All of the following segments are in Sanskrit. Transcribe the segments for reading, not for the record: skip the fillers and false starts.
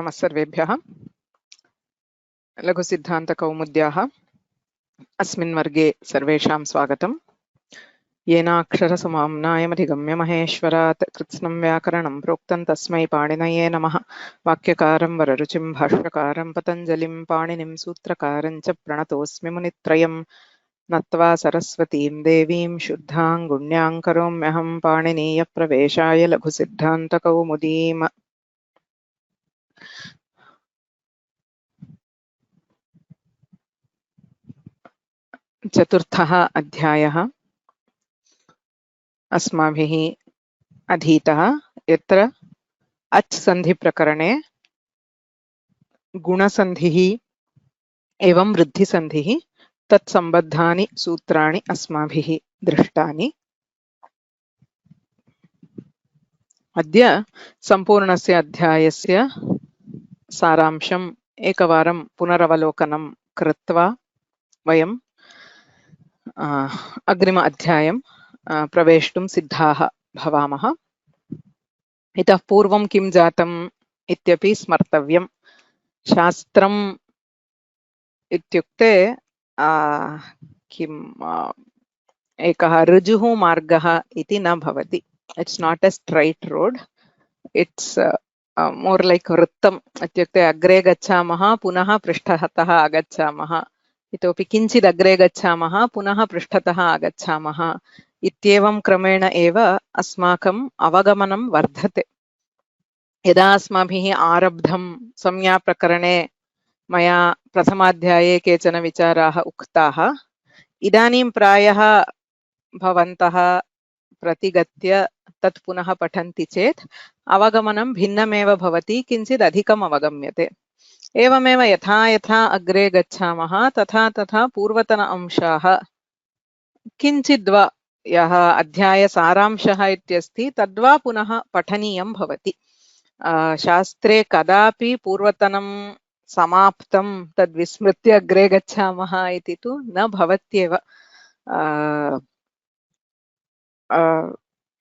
नमः सर्वेभ्यः। लघुसिद्धान्तकौमुद्याः अस्मिन् वर्गे सर्वेषां स्वागतम्। येनाक्षरसमाम्नायमधिगम्य महेश्वरात् कृत्स्नं व्याकरणं प्रोक्तं तस्मै पाणिनये नमः। वाक्यकारं वररुचिं भाष्यकारं पतञ्जलिं पाणिनिं सूत्रकारं च प्रणतोऽस्मि मुनित्रयम्। नत्वा सरस्वतीं देवीं शुद्धां गुण्यां करोम्यहं पाणिनीयप्रवेशाय लघुसिद्धान्तकौमुदीम्। चतुर्थः अध्यायः अस्माभिः अधीतः, यत्र अच् सन्धि प्रकरणे गुणसन्धिः एवं वृद्धिसन्धिः तत्सम्बद्धानि सूत्राणि अस्माभिः दृष्टानि। अद्य सम्पूर्णस्य अध्यायस्य सारांशम् एकवारं पुनरवलोकनं कृत्वा वयं अग्रिम अध्यायं प्रवेष्टुं सिद्धाः भवामः। इतः पूर्वं किं जातम् इत्यपि स्मर्तव्यम्। शास्त्रम् इत्युक्ते किम् एकः ऋजुः मार्गः इति न भवति। It's not a straight road, it's more like वृत्तम् इत्युक्ते अग्रे गच्छामः पुनः पृष्ठतः आगच्छामः, इतोपि किञ्चित् अग्रे गच्छामः पुनः पृष्ठतः आगच्छामः इत्येवं क्रमेण एव अस्माकम् अवगमनं वर्धते। यदा अस्माभिः आरब्धं संज्ञाप्रकरणे मया प्रथमाध्याये केचन विचाराः उक्ताः, इदानीं प्रायः भवन्तः प्रतिगत्य तत् पुनः पठन्ति चेत् अवगमनं भिन्नमेव भवति, किञ्चित् अधिकम् अवगम्यते। एवमेव यथा यथा अग्रे गच्छामः तथा तथा पूर्वतन अंशाः किञ्चिद्वा यः अध्यायसारांशः इत्यस्ति तद्वा पुनः पठनीयं भवति। शास्त्रे कदापि पूर्वतनं समाप्तं तद्विस्मृत्य अग्रे गच्छामः इति तु न भवत्येव।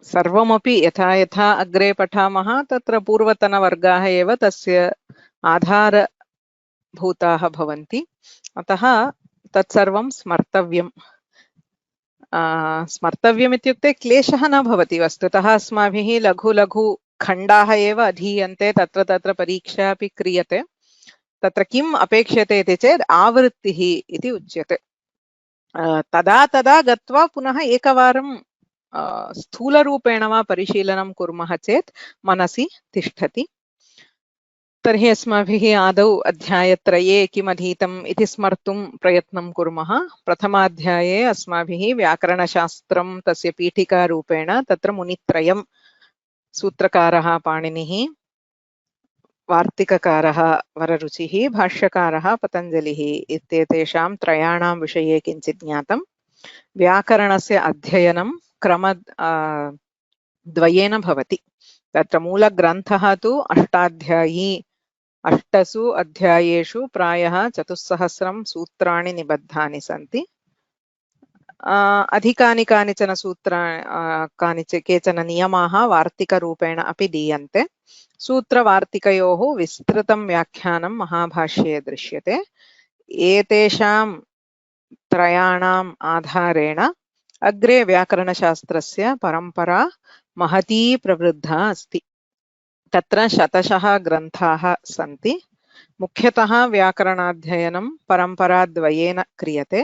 सर्वमपि यथा यथा अग्रे पठामः तत्र पूर्वतनवर्गाः एव तस्य आधारभूताः भवन्ति। अतः तत्सर्वं स्मर्तव्यम्। स्मर्तव्यम् इत्युक्ते क्लेशः न भवति। वस्तुतः अस्माभिः लघु लघु खण्डाः एव अधीयन्ते, तत्र तत्र परीक्षा अपि क्रियते। तत्र किम् अपेक्ष्यते इति चेत् आवृत्तिः इति उच्यते। तदा तदा गत्वा पुनः एकवारं स्थूलरूपेण वा परिशीलनं कुर्मः चेत् मनसि तिष्ठति। तर्हि अस्माभिः आदौ अध्यायत्रये किमधीतम् इति स्मर्तुं प्रयत्नं कुर्मः। प्रथमाध्याये अस्माभिः व्याकरणशास्त्रं तस्य पीठिकारूपेण तत्र मुनित्रयं, सूत्रकारः पाणिनिः, वार्तिककारः वररुचिः, भाष्यकारः पतञ्जलिः इत्येतेषां त्रयाणां विषये किञ्चित् ज्ञातं। व्याकरणस्य अध्ययनं क्रमद्वयेन भवति। तत्र मूलग्रन्थः तु अष्टाध्यायी। अष्टसु अध्यायेषु प्रायः 4000 सूत्राणि निबद्धानि सन्ति। अधिकानि कानिचन सूत्राणि केचन नियमाः वार्तिकरूपेण अपि दीयन्ते। सूत्रवार्तिकयोः विस्तृतं व्याख्यानं महाभाष्ये दृश्यते। एतेषां त्रयाणाम् आधारेण अग्रे व्याकरणशास्त्रस्य परम्परा महती प्रवृद्धा अस्ति। तत्र शतशः ग्रन्थाः सन्ति। मुख्यतः व्याकरणाध्ययनं परम्पराद्वयेन क्रियते।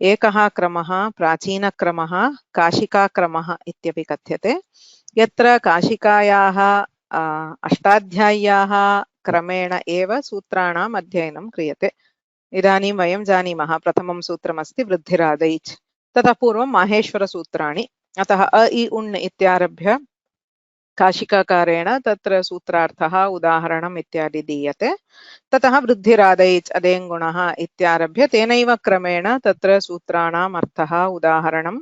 एकः क्रमः प्राचीनक्रमः, काशिकाक्रमः इत्यपि कथ्यते, यत्र काशिकायाः अष्टाध्याय्याः क्रमेण एव सूत्राणाम् अध्ययनं क्रियते। इदानीं वयं जानीमः प्रथमं सूत्रमस्ति वृद्धिरादैच्। ततः पूर्वं माहेश्वरसूत्राणि। अतः अ इ उण् इत्यारभ्य काशिकाकारेण तत्र सूत्रार्थः उदाहरणम् इत्यादि दीयते। ततः वृद्धिरादैच् अदेङ्गुणः इत्यारभ्य तेनैव क्रमेण तत्र सूत्राणाम् अर्थः उदाहरणम्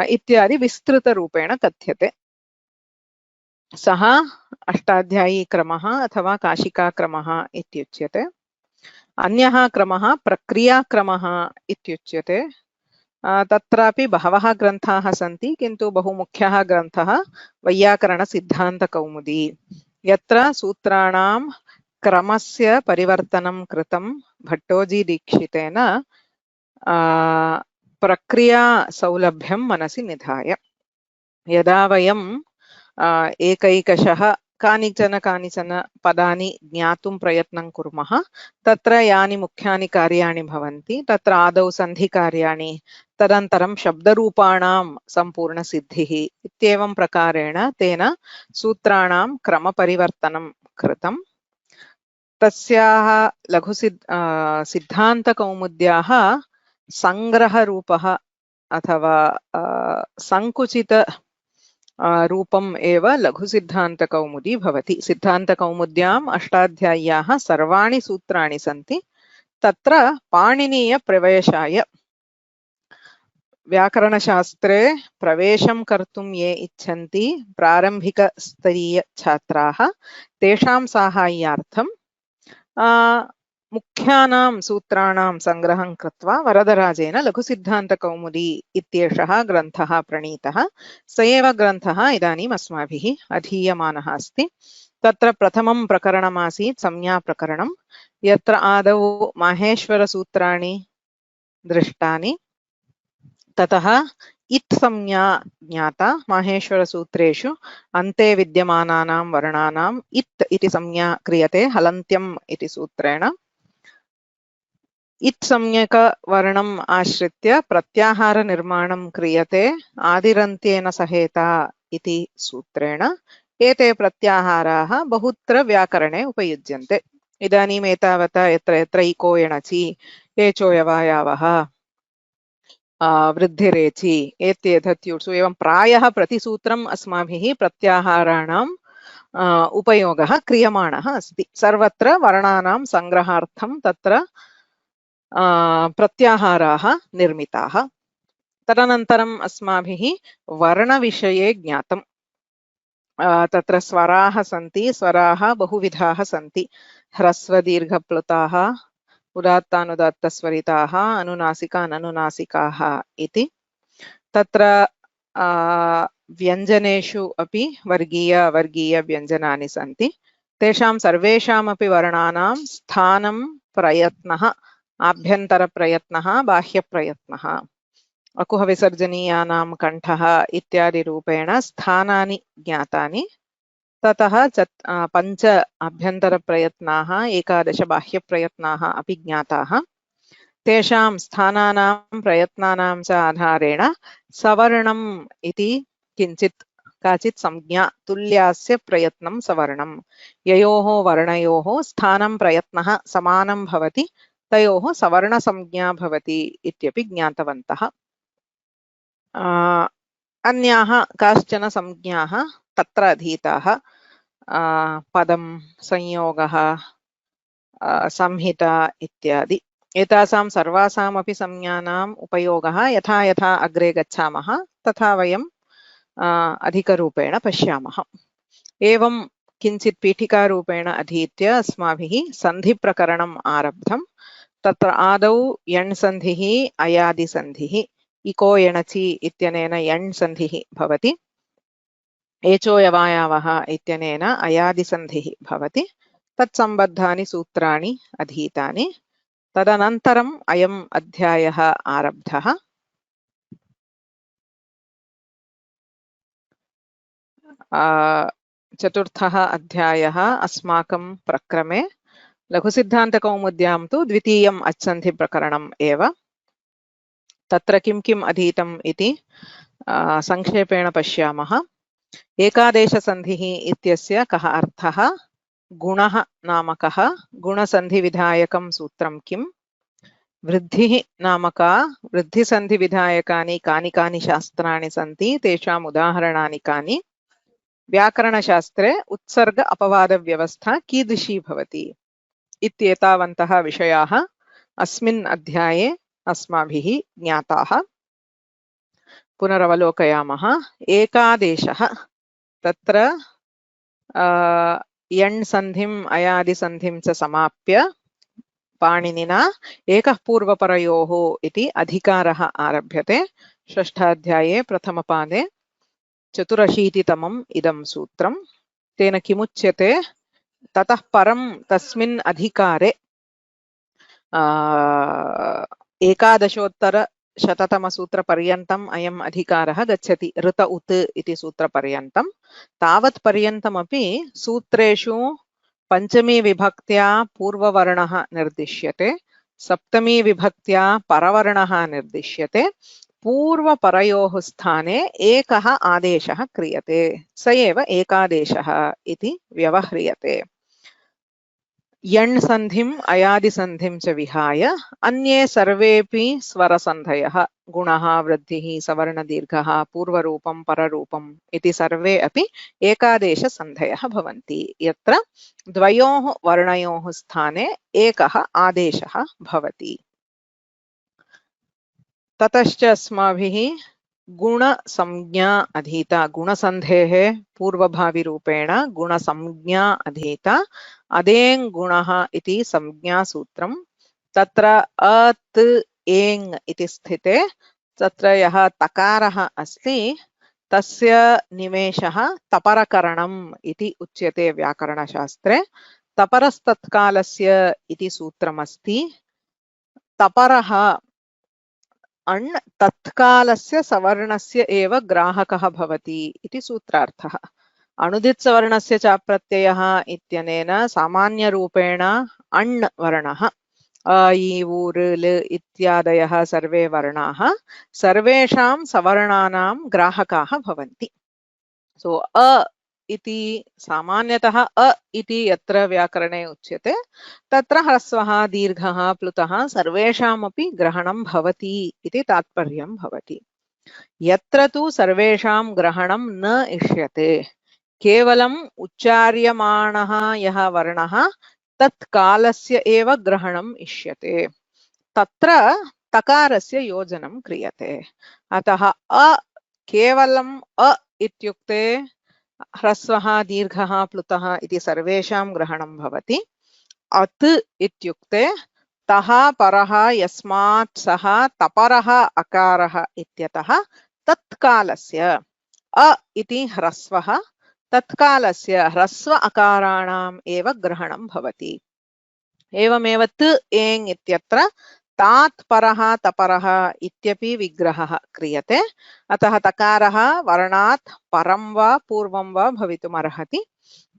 इत्यादि विस्तृतरूपेण कथ्यते। सः अष्टाध्यायी क्रमः अथवा काशिकाक्रमः इत्युच्यते। अन्यः क्रमः प्रक्रियाक्रमः इत्युच्यते। तत्रापि बहवः ग्रन्थाः सन्ति, किन्तु बहुमुख्यः ग्रन्थः वैयाकरणसिद्धान्तकौमुदी यत्र सूत्राणां क्रमस्य परिवर्तनं कृतं भट्टोजीदीक्षितेन प्रक्रिया सौलभ्यं मनसि निधाय। यदा वयं एकैकशः कानिचन पदानि ज्ञातुं प्रयत्नं कुर्मः, तत्र यानि मुख्यानि कार्याणि भवन्ति तत्र आदौ सन्धिकार्याणि, तदनन्तरं शब्दरूपाणां सम्पूर्णसिद्धिः इत्येवं प्रकारेण तेन सूत्राणां क्रमपरिवर्तनं कृतं। तस्याः सिद्धान्तकौमुद्याः सङ्ग्रहरूपः अथवा संकुचित रूपम् एव लघुसिद्धान्तकौमुदी भवति। सिद्धान्तकौमुद्याम् अष्टाध्याय्याः सर्वाणि सूत्राणि सन्ति। तत्र पाणिनीयप्रवेशाय व्याकरणशास्त्रे प्रवेशं कर्तुं ये इच्छन्ति प्रारम्भिकस्तरीयछात्राः, तेषां साहाय्यार्थं मुख्यानां सूत्राणां संग्रहं कृत्वा वरदराजेन लघुसिद्धान्तकौमुदी इत्येषः ग्रन्थः प्रणीतः। स एव ग्रन्थः इदानीम् अस्माभिः अधीयमानः अस्ति। तत्र प्रथमं प्रकरणमासीत् संज्ञाप्रकरणं, यत्र आदौ माहेश्वरसूत्राणि दृष्टानि, ततः इत् संज्ञा ज्ञाता। माहेश्वरसूत्रेषु अन्ते विद्यमानानां वर्णानाम् इत् इति संज्ञा क्रियते हलन्त्यम् इति सूत्रेण। इत् संज्ञकवर्णम् आश्रित्य प्रत्याहारनिर्माणं क्रियते आदिरन्त्येन सहेता इति सूत्रेण। एते प्रत्याहाराः बहुत्र व्याकरणे उपयुज्यन्ते। इदानीम् एतावता यत्र यत्र इको एणचि, एचो यवायावः, वृद्धिरेचि एत्येतत्युत्सु एवं प्रायः प्रतिसूत्रम् अस्माभिः प्रत्याहाराणां उपयोगः क्रियमाणः अस्ति। सर्वत्र वर्णानां संग्रहार्थं तत्र प्रत्याहाराः निर्मिताः। तदनन्तरम् अस्माभिः वर्णविषये ज्ञातम्। तत्र स्वराः सन्ति, स्वराः बहुविधाः सन्ति। ह्रस्वदीर्घप्लुताः, उदात्तानुदात्तस्वरिताः, अनुनासिकाननुनासिकाः इति। तत्र व्यञ्जनेषु अपि वर्गीयव्यञ्जनानि सन्ति। तेषां सर्वेषामपि वर्णानां स्थानं, प्रयत्नः, आभ्यन्तरप्रयत्नः, बाह्यप्रयत्नः, अकुहविसर्जनीयानां कण्ठः इत्यादि रूपेण स्थानानि ज्ञातानि। ततः 5 आभ्यन्तरप्रयत्नाः, 11 बाह्यप्रयत्नाः अपि ज्ञाताः। तेषां स्थानानां प्रयत्नानां च आधारेण सवर्णम् इति काचित् संज्ञा, तुल्यास्य प्रयत्नं सवर्णं। ययोः वर्णयोः स्थानं प्रयत्नः समानं भवति, तयोः सवर्णसंज्ञा भवति इत्यपि ज्ञातवन्तः। अन्याः काश्चन संज्ञाः तत्र अधीताः। पदं, संयोगः, संहिता इत्यादि। एतासां सर्वासामपि संज्ञानाम् उपयोगः यथा यथा अग्रे गच्छामः तथा वयं अधिकरूपेण पश्यामः। एवं किञ्चित् पीठिकारूपेण अधीत्य अस्माभिः सन्धिप्रकरणम् आरब्धम्। तत्र आदौ यण् सन्धिः, अयादिसन्धिः। इको एणचि इत्यनेन यण् सन्धिः भवति, एचो यवायावः इत्यनेन अयादिसन्धिः भवति। तत्सम्बद्धानि सूत्राणि अधीतानि। तदनन्तरम् अयम् अध्यायः आरब्धः। चतुर्थः अध्यायः अस्माकं प्रक्रमे। लघुसिद्धान्तकौमुद्यां तु द्वितीयम् अच्सन्धिप्रकरणम् एव। तत्र किं किम् अधीतम् इति संक्षेपेण पश्यामः। एकादेशसन्धिः इत्यस्य कः अर्थः, गुणः नाम कः, गुणसन्धिविधायकं सूत्रं किम्, वृद्धिः नाम का, वृद्धिसन्धिविधायकानि कानि कानि शास्त्राणि सन्ति, तेषाम् उदाहरणानि कानि, व्याकरणशास्त्रे उत्सर्ग अपवादव्यवस्था कीदृशी भवति इत्येतावन्तः विषयाः अस्मिन् अध्याये अस्माभिः ज्ञाताः। पुनरवलोकयामः। एकादेशः, तत्र यण् सन्धिम् अयादिसन्धिं च समाप्य पाणिनिना एकः पूर्वपरयोः इति अधिकारः आरभ्यते। षष्ठाध्याये प्रथमपादे 84तमम् इदं सूत्रम्। तेन किमुच्यते ततः परं तस्मिन् अधिकारे एकादशोत्तरशततमसूत्रपर्यन्तम् अयम् अधिकारः गच्छति ऋत उत् इति सूत्रपर्यन्तं तावत् पर्यन्तमपि सूत्रेषु पञ्चमी विभक्त्या पूर्ववर्णः निर्दिश्यते सप्तमी विभक्त्या परवर्णः निर्दिश्यते पूर्वपरयोः स्थाने एकः आदेशः क्रियते स एव एकादेशः इति व्यवह्रियते यण् सन्धिम् अयादिसन्धिं च विहाय अन्ये सर्वेऽपि स्वरसन्धयः गुणः वृद्धिः सवर्णदीर्घः पूर्वरूपं पररूपम् इति सर्वे अपि एकादेशसन्धयः भवन्ति यत्र द्वयोः वर्णयोः स्थाने एकः आदेशः भवति ततश्च अस्माभिः गुणसंज्ञा अधीता गुणसन्धेः पूर्वभाविरूपेण गुणसंज्ञा अधीता अदेङ् गुणः इति संज्ञासूत्रं तत्र अत् एङ् इति स्थिते तत्र यः तकारः अस्ति तस्य निमेषः तपरकरणम् इति उच्यते व्याकरणशास्त्रे तपरस्तत्कालस्य इति सूत्रमस्ति तपरः अण् तत्कालस्य सवर्णस्य एव ग्राहकः भवति इति सूत्रार्थः अणुदित्सवर्णस्य च प्रत्ययः इत्यनेन सामान्यरूपेण अण् वर्णः अ इ उ ऋ ल इत्यादयः सर्वे वर्णाः सर्वेषां सवर्णानां ग्राहकाः भवन्ति सो अ इति सामान्यतः अ इति यत्र व्याकरणे उच्यते तत्र ह्रस्वः दीर्घः प्लुतः सर्वेषामपि ग्रहणं भवति इति तात्पर्यं भवति यत्र तु सर्वेषां ग्रहणं न इष्यते केवलम् उच्चार्यमाणः यः वर्णः तत्कालस्य एव ग्रहणम् इष्यते तत्र तकारस्य योजनं क्रियते अतः अ केवलम् अ इत्युक्ते ह्रस्वः दीर्घः प्लुतः इति सर्वेषां ग्रहणं भवति अत् इत्युक्ते तः परः यस्मात् सः तपरः अकारः इत्यतः तत्कालस्य अ इति ह्रस्वः तत्कालस्य ह्रस्व अकाराणाम् एव ग्रहणं भवति एवमेव त् एङ् इत्यत्र तात् परः तपरः इत्यपि विग्रहः क्रियते अतः तकारः वर्णात् परं वा पूर्वं वा भवितुमर्हति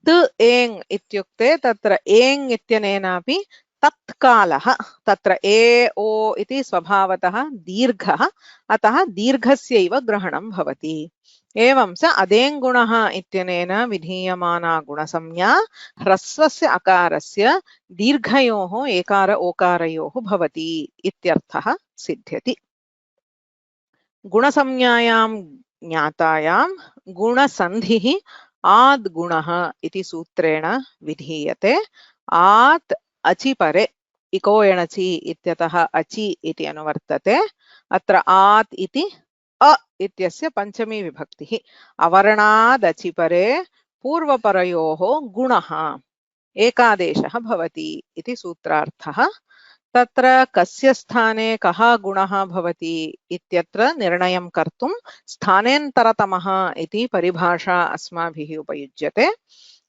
त् एङ् इत्युक्ते तत्र एङ् इत्यनेनापि तत्कालः तत्र ए ओ इति स्वभावतः दीर्घः अतः दीर्घस्यैव ग्रहणं भवति एवं च अदेङ्गुणः इत्यनेन विधीयमाना गुणसंज्ञा ह्रस्वस्य अकारस्य दीर्घयोः एकार ओकारयोः भवति इत्यर्थः सिद्ध्यति गुणसंज्ञायां ज्ञातायां गुणसन्धिः आद् गुणः इति सूत्रेण विधीयते आत् अचि परे इको एणचि इत्यतः अचि इति अनुवर्तते अत्र आत् इति अ इत्यस्य पञ्चमी विभक्तिः अवर्णादचि परे पूर्वपरयोः गुणः एकादेशः भवति इति सूत्रार्थः तत्र कस्य स्थाने कः गुणः भवति इत्यत्र निर्णयं कर्तुं स्थानेन्तरतमः इति परिभाषा अस्माभिः उपयुज्यते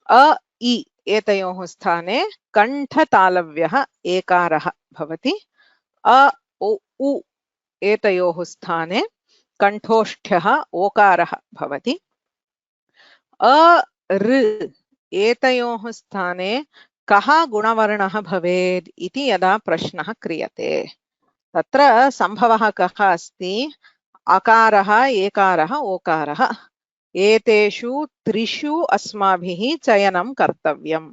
अ इ एतयोः स्थाने कण्ठतालव्यः एकारः भवति अ उ एतयोः स्थाने कण्ठोष्ठ्यः ओकारः भवति अ ऋ एतयोः स्थाने कः गुणवर्णः भवेत् इति यदा प्रश्नः क्रियते तत्र सम्भवः कः अस्ति अकारः एकारः ओकारः एतेषु त्रिषु अस्माभिः चयनं कर्तव्यम्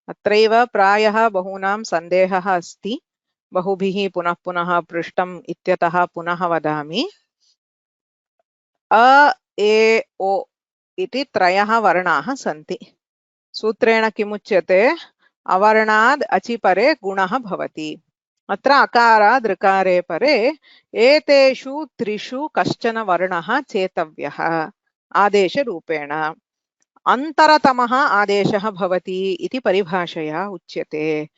अत्रैव प्रायः बहूनां सन्देहः अस्ति बहुभिः पुनः पुनः पृष्टम् इत्यतः पुनः वदामि अ ए ओ इति त्रयः वर्णाः सन्ति सूत्रेण किमुच्यते अवर्णाद् अचि परे गुणः भवति अत्र अकाराद् ऋकारे परे एतेषु त्रिषु कश्चन वर्णः चेतव्यः आदेशरूपेण अन्तरतमः आदेशः भवति इति परिभाषया उच्यते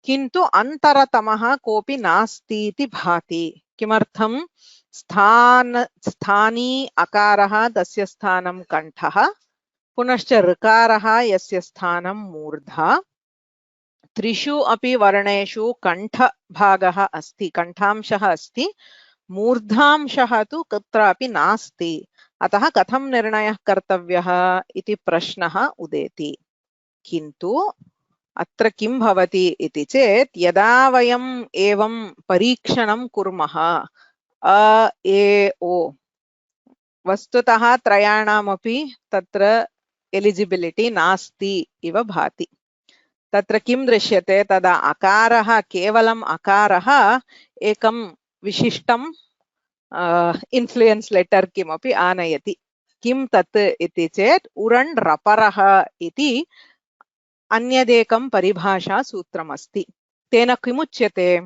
किन्तु अन्तरतमः कोऽपि नास्ति इति भाति किमर्थं स्थानी अकारः तस्य स्थानं कण्ठः पुनश्च ऋकारः यस्य स्थानं मूर्धा, त्रिषु अपि वर्णेषु कण्ठभागः अस्ति, कण्ठांशः अस्ति, मूर्धांशः तु कुत्रापि नास्ति। अतः कथं निर्णयः कर्तव्यः इति प्रश्नः उदेति। किन्तु अत्र किं भवति इति चेत्, यदा वयम् एवं परीक्षणं कुर्मः अ ए ओ, वस्तुतः त्रयाणामपि तत्र एलिजिबिलिटी नास्ति इव भाति। तत्र किं दृश्यते, तदा अकारः, केवलम् अकारः एकं विशिष्टं इन्फ्लुयेन्स् लेटर् किमपि आनयति। किं तत् इति चेत् उरण् रपरः इति अन्यदेकं परिभाषासूत्रमस्ति। तेन किमुच्यते,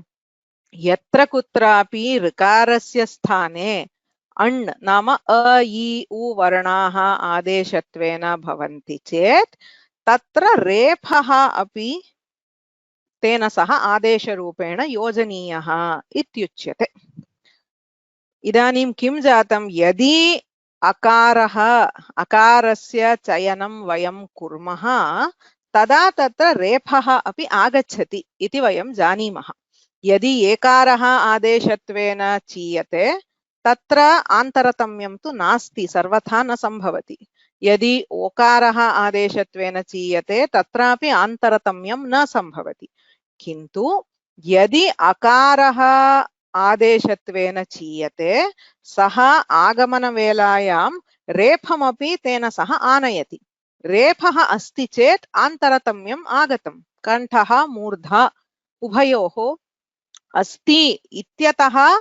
यत्र कुत्रापि ऋकारस्य स्थाने अण् नाम अ इ उ वर्णाः आदेशत्वेन भवन्ति चेत् तत्र रेफः अपि तेन सह आदेशरूपेण योजनीयः इत्युच्यते। इदानीं किं जातं, यदि अकारस्य चयनं वयं कुर्मः तदा तत्र रेफः अपि आगच्छति इति वयं जानीमः। यदि एकारः आदेशत्वेन चीयते तत्र आन्तरतम्यं तु नास्ति, सर्वथा न सम्भवति। यदि ओकारः आदेशत्वेन चीयते तत्रापि आन्तरतम्यं न सम्भवति। किन्तु यदि अकारः आदेशत्वेन चीयते सः आगमनवेलायां रेफमपि तेन सह आनयति। रेफः अस्ति चेत् आन्तरतम्यम् आगतं, कण्ठः मूर्धा उभयोः अस्ति इत्यतः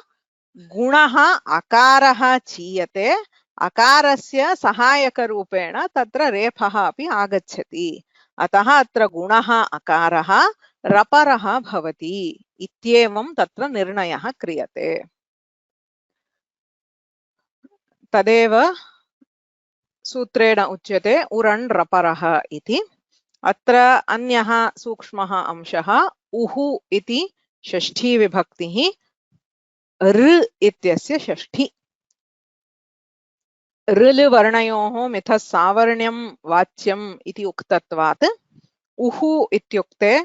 गुणः अकारः चीयते, अकारस्य सहायकरूपेण तत्र रेफः अपि आगच्छति। अतः अत्र गुणः अकारः रपरः भवति इत्येवं तत्र निर्णयः क्रियते। तदेव सूत्रेण उच्यते उरण् रपरः इति। अत्र अन्यः सूक्ष्मः अंशः, उहु इति षष्ठी विभक्तिः, ऋ इत्यस्य षष्ठी। ऋल् वर्णयोः मिथः सावर्ण्यं वाच्यम् इति उक्तत्वात् उहु इत्युक्ते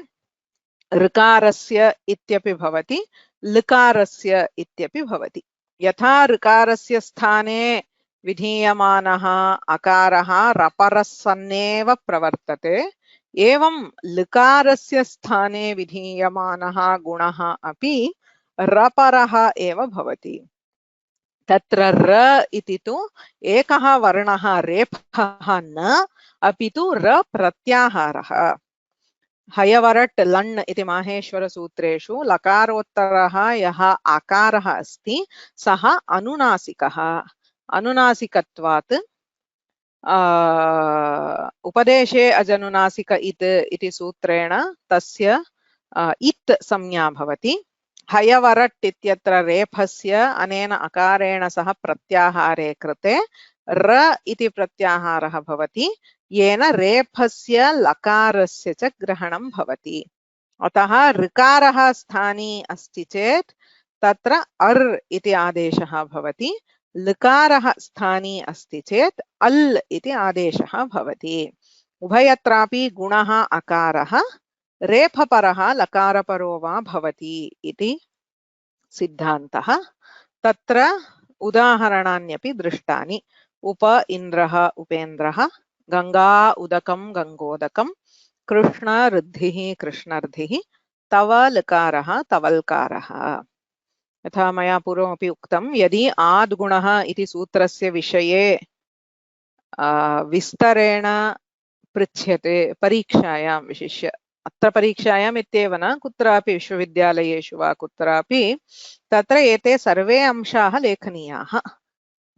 ऋकारस्य इत्यपि भवति, लकारस्य इत्यपि भवति। यथा ऋकारस्य स्थाने विधीयमानः अकारः रपरः सन्नेव प्रवर्तते, एवं लकारस्य स्थाने विधीयमानः गुणः अपि रपरः एव भवति। तत्र र इति तु एकः वर्णः रेफः न, अपि तु र प्रत्याहारः। हयवरट् लण् इति माहेश्वरसूत्रेषु लकारोत्तरः यः आकारः अस्ति सः अनुनासिकः। अनुनासिकत्वात् उपदेशे अजनुनासिक इति सूत्रेण तस्य इत् संज्ञा भवति। हयवरट् इत्यत्र रेफस्य अनेन अकारेण सह प्रत्याहारे कृते र इति प्रत्याहारः भवति, येन रेफस्य लकारस्य च ग्रहणं भवति। अतः ऋकारः स्थानी अस्ति चेत् तत्र अर् इति आदेशः भवति, लकारः स्थानी अस्ति चेत् अल् इति आदेशः भवति। उभयत्रापि गुणः अकारः रेफपरः लकारपरो वा भवति इति सिद्धान्तः। तत्र उदाहरणान्यपि दृष्टानि। उप इन्द्रः उपेन्द्रः, गंगा उदकं गंगोदकं, कृष्ण ऋद्धिः कृष्णर्धिः, तव लकारः तवल्कारः। यथा मया पूर्वमपि उक्तं, यदि आद्गुणः इति सूत्रस्य विषये विस्तरेण पृच्छ्यते परीक्षायां, विशिष्य अत्र परीक्षायाम् इत्येव न, कुत्रापि विश्वविद्यालयेषु वा कुत्रापि, तत्र एते सर्वे अंशाः लेखनीयाः।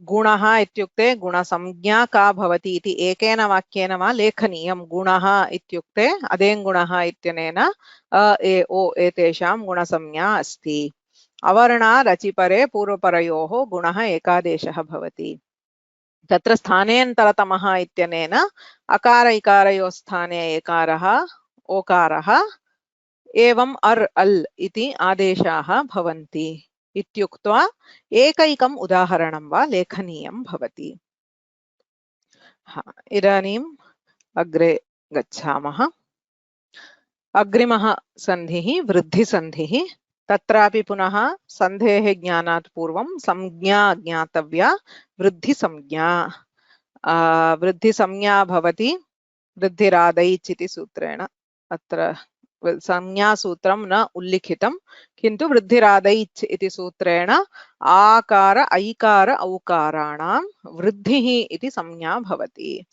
गुणः इत्युक्ते गुणसंज्ञा का भवति इति एकेन वाक्येन वा लेखनीयं। गुणः इत्युक्ते अदेङ्गुणः इत्यनेन अ ए ओ एतेषां गुणसंज्ञा अस्ति। अवर्णा रचिपरे पूर्वपरयोः गुणः एकादेशः भवति। तत्र स्थानेन्तरतमः इत्यनेन अकार इकारयोः स्थाने एकारः ओकारः एवं अर् अल् इति आदेशाः भवन्ति इत्युक्त्वा एकैकम् उदाहरणं वा लेखनीयं भवति। इदानीं अग्रे गच्छामः। अग्रिमः सन्धिः वृद्धिसन्धिः। तत्रापि पुनः सन्धेः ज्ञानात् पूर्वं संज्ञा ज्ञातव्या। वृद्धिसंज्ञा वृद्धिसंज्ञा भवति वृद्धिरादैच् इति सूत्रेण। अत्र संज्ञासूत्रं न उल्लिखितं, किन्तु वृद्धिरादैच् इति सूत्रेण आकार ऐकार औकाराणां वृद्धिः इति संज्ञा भवति।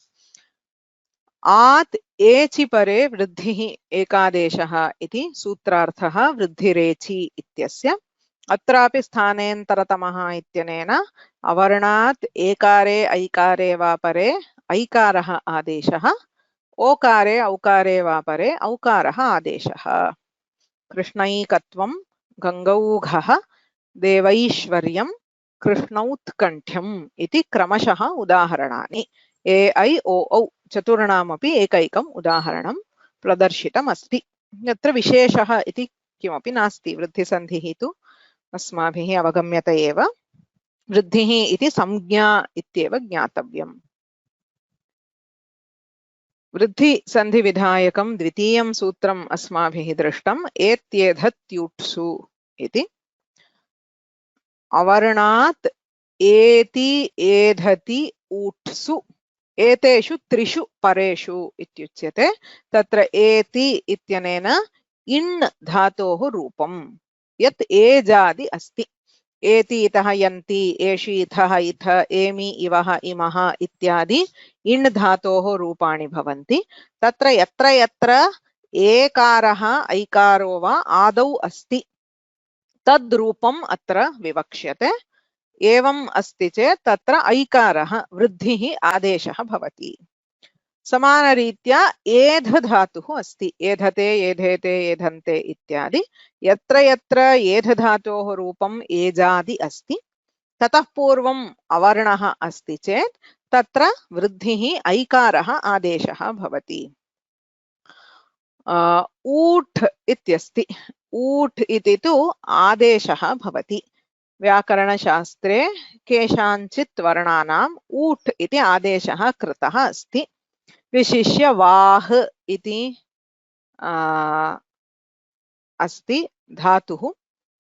आत् एचि परे वृद्धिः एकादेशः इति सूत्रार्थः वृद्धिरेचि इत्यस्य। अत्रापि स्थानेन्तरतमः इत्यनेन अवर्णात् एकारे ऐकारे वा परे ऐकारः आदेशः, ओकारे औकारे वा परे औकारः आदेशः। कृष्णैकत्वं, गङ्गौघः, देवैश्वर्यं, कृष्णौत्कण्ठ्यम् इति क्रमशः उदाहरणानि। ए ऐ ओ औ चतुर्णामपि एकैकम् उदाहरणं प्रदर्शितमस्ति। यत्र विशेषः इति किमपि नास्ति। वृद्धिसन्धिः तु अस्माभिः अवगम्यते एव। वृद्धिः इति संज्ञा इत्येव ज्ञातव्यम्। वृद्धिसन्धिविधायकं द्वितीयं सूत्रम् अस्माभिः दृष्टम्। एत्येधत्यूट्सु इति। अवर्णात् एति एधति ऊट्सु एतेषु त्रिषु परेषु इत्युच्यते। तत्र एति इत्यनेन इण् धातोः रूपं यत् एजादि अस्ति। एति इतः यन्ति, एषि इथः इथ, एमि इवः इमः इत्यादि इण् धातोः रूपाणि भवन्ति। तत्र यत्र यत्र एकारः ऐकारो वा आदौ अस्ति तद्रूपम् अत्र विवक्ष्यते। एवम् अस्ति चेत् तत्र ऐकारः वृद्धिः आदेशः भवति। समानरीत्या एध धातुः अस्ति। एधते, एधेते, एधन्ते इत्यादि। यत्र यत्र एध धातोः रूपम् एजादि अस्ति ततः पूर्वम् अवर्णः अस्ति चेत् तत्र वृद्धिः ऐकारः आदेशः भवति। ऊठ् इत्यस्ति। ऊठ् इति तु आदेशः भवति। व्याकरणशास्त्रे केषाञ्चित् वर्णानाम् ऊठ् इति आदेशः कृतः अस्ति। विशिष्य वाह् इति अस्ति धातुः।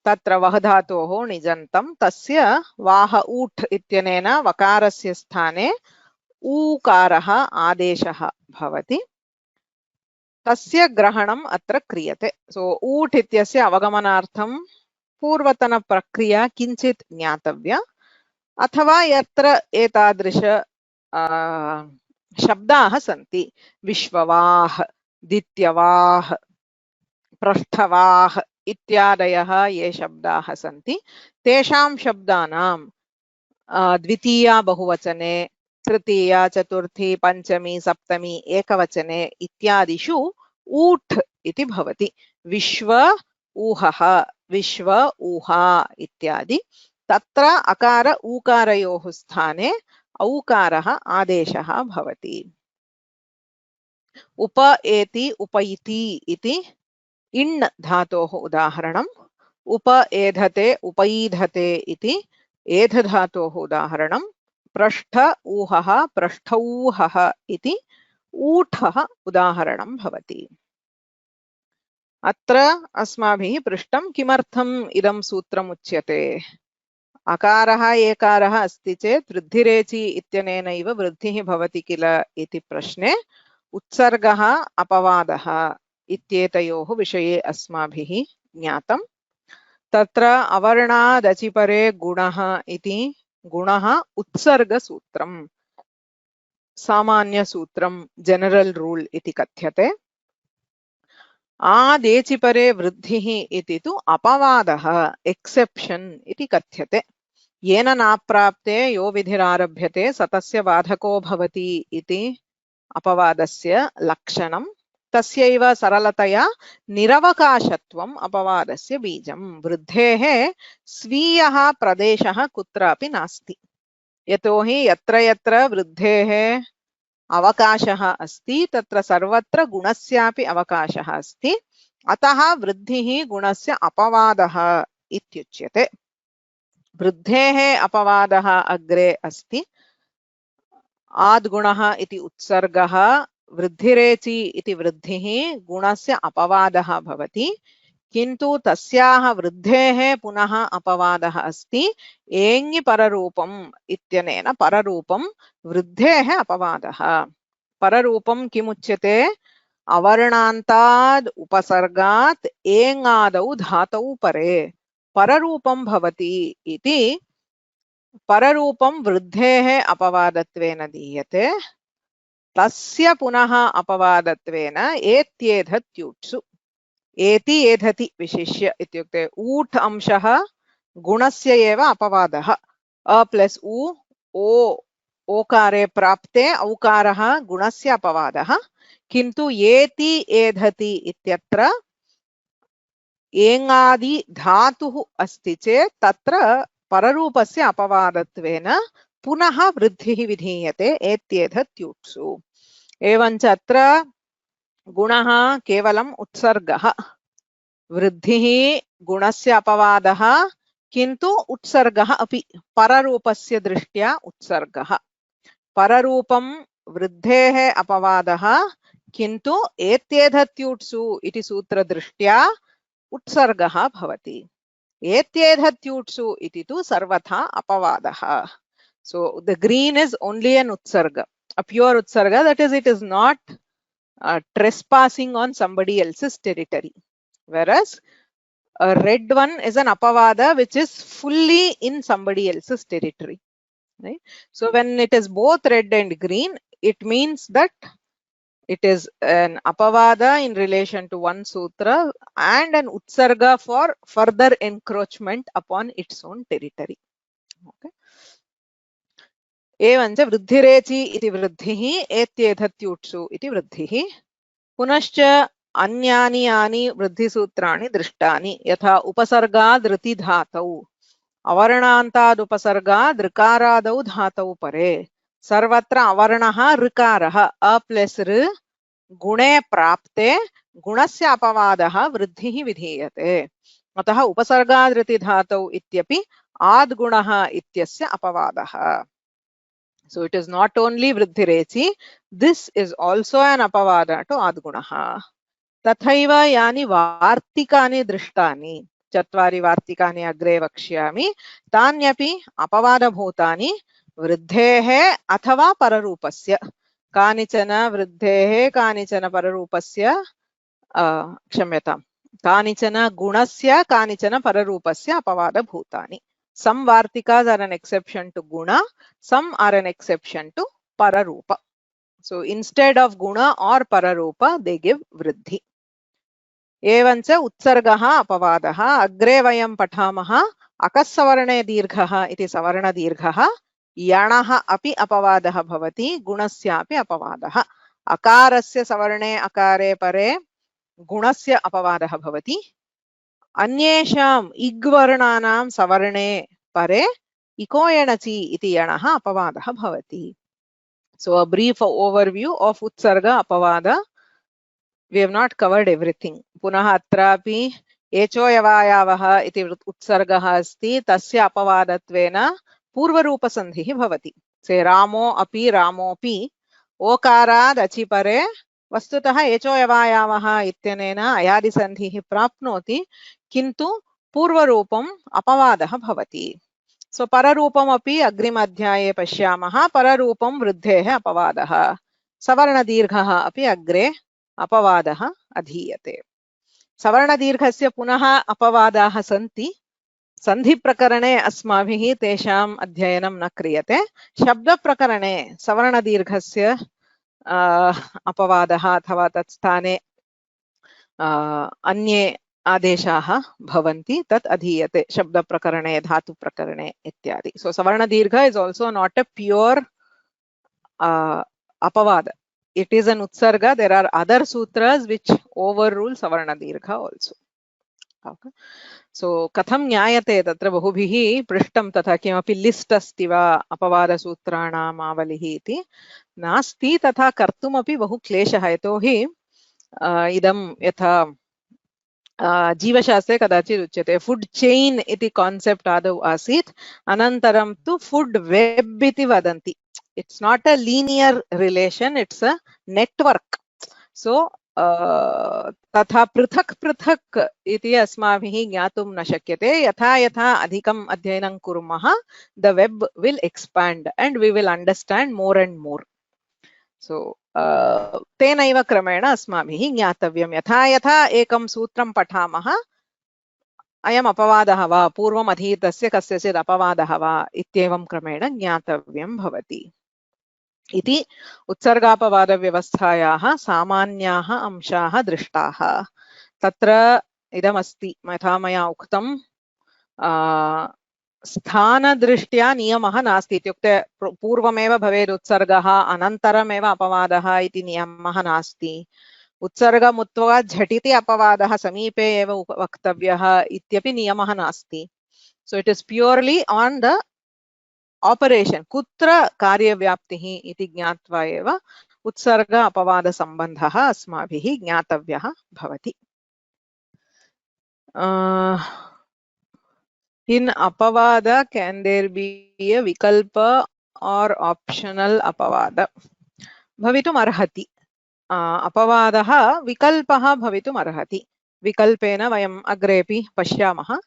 तत्र वह् धातोः निजन्तं तस्य वाह ऊठ् इत्यनेन वकारस्य स्थाने ऊकारः आदेशः भवति। तस्य ग्रहणम् अत्र क्रियते। सो ऊठ् इत्यस्य अवगमनार्थं पूर्वतनप्रक्रिया किञ्चित् ज्ञातव्या, अथवा यत्र एतादृश शब्दाः सन्ति, विश्ववाह्, दित्यवाह्, पृष्ठवाह् इत्यादयः ये शब्दाः सन्ति तेषां शब्दानां द्वितीया बहुवचने, तृतीया, चतुर्थी, पञ्चमी, सप्तमी एकवचने इत्यादिषु ऊठ् इति भवति। विश्व ऊहः, विश्व ऊहा इत्यादि। तत्र अकार ऊकारयोः स्थाने औकारः आदेशः भवति। उप एति उपैति इति इण् धातोः उदाहरणम्। उप एधते उपैधते इति एध धातोः उदाहरणम्। पृष्ठ ऊहः पृष्ठौहः इति ऊठः उदाहरणं भवति। अत्र अस्माभिः पृष्टं किमर्थम् इदं सूत्रम् उच्यते। अकारः एकारः अस्ति चेत् वृद्धिरेचि इत्यनेनैव वृद्धिः भवति किल इति प्रश्ने उत्सर्गः अपवादः इत्येतयोः विषये अस्माभिः ज्ञातम्। तत्र अवर्णादचिपरे गुणः इति गुणः उत्सर्गसूत्रम्, सामान्यसूत्रं, जनरल रूल इति कथ्यते। आदेचिपरे वृद्धिः इति तु अपवादः, एक्सेप्शन इति कथ्यते। येन नाप्राप्ते यो विधिरारभ्यते स तस्य बाधको भवति इति अपवादस्य लक्षणं। तस्यैव सरलतया निरवकाशत्वम् अपवादस्य बीजं। वृद्धेः स्वीयः प्रदेशः कुत्रापि नास्ति। यतोहि यत्र यत्र वृद्धेः अवकाशः अस्ति तत्र सर्वत्र गुणस्यापि अवकाशः अस्ति। अतः वृद्धिः गुणस्य अपवादः इत्युच्यते। वृद्धेः अपवादः अग्रे अस्ति। आद्गुणः इति उत्सर्गः वृद्धिरेचि इति वृद्धिः गुणस्य अपवादः भवति, किन्तु तस्याः वृद्धेः पुनः अपवादः अस्ति एङि पररूपम् इत्यनेन पररूपं वृद्धेः अपवादः। पररूपं किमुच्यते? अवर्णान्ताद् उपसर्गात् एङादौ धातौ परे पररूपं भवति इति पररूपं वृद्धेः अपवादत्वेन दीयते, तस्य पुनः अपवादत्वेन एत्येधत्यूट्सु। एति एधति विशिष्य इत्युक्ते ऊट् अंशः गुणस्य एव अपवादः। अ प्लस् उ ओ ओकारे प्राप्ते औकारः गुणस्य अपवादः, किन्तु एति एधति इत्यत्र एङादि धातुः अस्ति चेत् तत्र पररूपस्य अपवादत्वेन पुनः वृद्धिः विधीयते एत्येधत्यूट्सु। एवञ्च अत्र गुणः केवलम् उत्सर्गः, वृद्धिः गुणस्य अपवादः, किन्तु उत्सर्गः अपि पररूपस्य दृष्ट्या उत्सर्गः। पररूपं वृद्धेः अपवादः, किन्तु एत्येधत्यूट्सु इति सूत्रदृष्ट्या उत्सर्गः भवति। एत्येधत्यूट्सु इति तु सर्वथा अपवादः। So the green is only an utsarga, a pure utsarga, that is, it is not trespassing on somebody else's territory, whereas a red one is an apavada which is fully in somebody else's territory, right? So when it is both red and green, it means that it is an apavada in relation to one sutra and an utsarga for further encroachment upon its own territory. Okay. एवञ्च वृद्धिरेचि इति वृद्धिः एत्येधत्यूट्सु इति वृद्धिः। पुनश्च अन्यानि यानि वृद्धिसूत्राणि दृष्टानि, यथा उपसर्गाद् ऋति धातौ, अवर्णान्ताद् उपसर्गाद् ऋकारादौ धातौ परे, सर्वत्र अवर्णः ऋकारः अ प्लस् ऋ, गुणे प्राप्ते गुणस्य अपवादः वृद्धिः विधीयते, अतः उपसर्गाद् ऋति धातौ इत्यपि आद् गुणः इत्यस्य अपवादः। So it is not only वृद्धिरेचि, this is also an apavada to adgunaha. तथैव यानि वार्तिकानि दृष्टानि, चत्वारि वार्तिकानि अग्रे वक्ष्यामि, तान्यपि अपवादभूतानि वृद्धेः अथवा पररूपस्य। कानिचन वृद्धेः कानिचन पररूपस्य, क्षम्यताम्, कानिचन गुणस्य कानिचन पररूपस्य अपवादभूतानि। Some vartikas are an exception to guna, some are an exception to pararupa. So instead of guna or pararupa, they give vriddhi. एवञ्च उत्सर्गः अपवादः। अग्रे वयं पठामः अकस्सवर्णे दीर्घः इति सवर्णदीर्घः, यणः अपि अपवादः भवति, गुणस्यापि अपवादः। अकारस्य सवर्णे अकारे परे गुणस्य अपवादः भवति, अन्येषाम् इग्वर्णानां सवर्णे परे इको एणचि इति यणः अपवादः भवति। So a brief overview of utsarga apavada. We have not covered everything. पुनः अत्रापि एचो यवायावः इति उत्सर्गः अस्ति, तस्य अपवादत्वेन पूर्वरूपसन्धिः भवति। से रामो अपि रामोपि ओकाराद् अचि परे वस्तुतः एचो यवायावः इत्यनेन अयादिसन्धिः प्राप्नोति, किन्तु पूर्वरूपम् अपवादः भवति। सो पररूपमपि अग्रिमाध्याये पश्यामः। पररूपं वृद्धेः अपवादः, सवर्णदीर्घः अपि अग्रे अपवादः अधीयते। सवर्णदीर्घस्य पुनः अपवादाः सन्ति, सन्धिप्रकरणे अस्माभिः तेषाम् अध्ययनं न क्रियते। शब्दप्रकरणे सवर्णदीर्घस्य अपवादः अथवा तत्स्थाने अन्ये आदेशाः भवन्ति, तत् अधीयते शब्दप्रकरणे, धातुप्रकरणे इत्यादि। सो सवर्णदीर्घ is also not a pure अपवाद. It is an utsarga. There are other sutras which overrule savarnadirgha also. Okay. So katham nyayate tatra bahubhihi prishtam tatha kimapi list asti va अपवादसूत्राणाम् आवलिः इति नास्ति, तथा कर्तुमपि बहु क्लेशः। यतोहि इदं यथा जीवशास्त्रे कदाचित् उच्यते फुड चेन इति कान्सेप्ट् आदौ आसीत्, अनन्तरं तु फुड वेब इति वदन्ति। It's not a linear relation, it's a network. So तथा पृथक् पृथक् इति अस्माभिः ज्ञातुं न शक्यते. यथा यथा अधिकम् अध्ययनं कुर्मः, the web will expand and we will understand more and more. So तेनैव क्रमेण अस्माभिः ज्ञातव्यं. यथा यथा एकं सूत्रं पठामः, अयम् अपवादः वा, पूर्वम् अधीतस्य कस्यचित् अपवादः वा इत्येवं क्रमेण ज्ञातव्यं भवति. इति उत्सर्गापवादव्यवस्थायाः सामान्याः अंशाः दृष्टाः. तत्र इदमस्ति, यथा मया उक्तं, स्थानदृष्ट्या नियमः नास्ति. इत्युक्ते पूर्वमेव भवेत् उत्सर्गः, अनन्तरमेव अपवादः इति नियमः नास्ति. उत्सर्गमुत्वा झटिति अपवादः समीपे एव वक्तव्यः इत्यपि नियमः नास्ति. So it is purely on the operation, कुत्र कार्यव्याप्तिः इति ज्ञात्वा एव उत्सर्ग अपवाद सम्बन्धः अस्माभिः ज्ञातव्यः भवति. In apavada, can there be a vikalpa or optional apavada? Bhavitum arhati. अपवादः विकल्पः भवितुम् अर्हति. विकल्पेन वयम् अग्रेपि पश्यामः.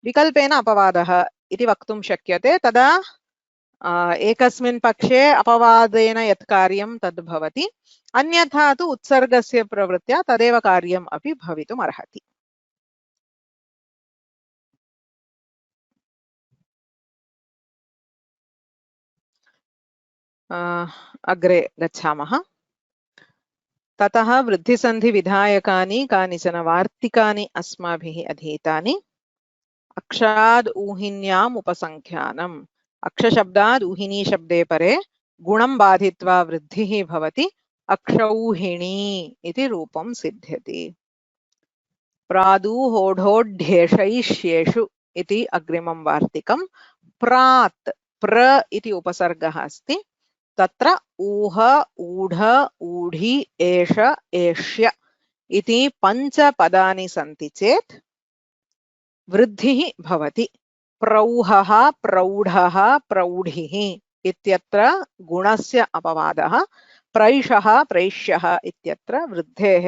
विकल्पेन अपवादः इति वक्तुं शक्यते. तदा एकस्मिन् पक्षे अपवादेन यत् कार्यं तद् भवति, अन्यथा तु उत्सर्गस्य प्रवृत्त्या तदेव कार्यम् अपि भवितुम् अर्हति. अग्रे गच्छामः. ततः वृद्धिसन्धिविधायकानि कानिचन वार्तिकानि अस्माभिः अधीतानि. अक्षराद् ऊहिन्याम् उपसङ्ख्यानम्. अक्षशब्दाद् ऊहिनी शब्दे परे गुणं बाधित्वा वृद्धिः भवति. अक्षौहिणी इति रूपं सिद्ध्यति. प्रादुहोढोढ्येषैष्येषु इति अग्रिमं वार्तिकं. प्रात् प्र इति उपसर्गः अस्ति. तत्र ऊह, ऊढ, ऊढि, एष, एष्य इति पञ्चपदानि सन्ति चेत् वृद्धिः भवति. प्रौहः, प्रौढः, प्रौढिः इत्यत्र गुणस्य अपवादः. प्रैषः, प्रैष्यः इत्यत्र वृद्धेः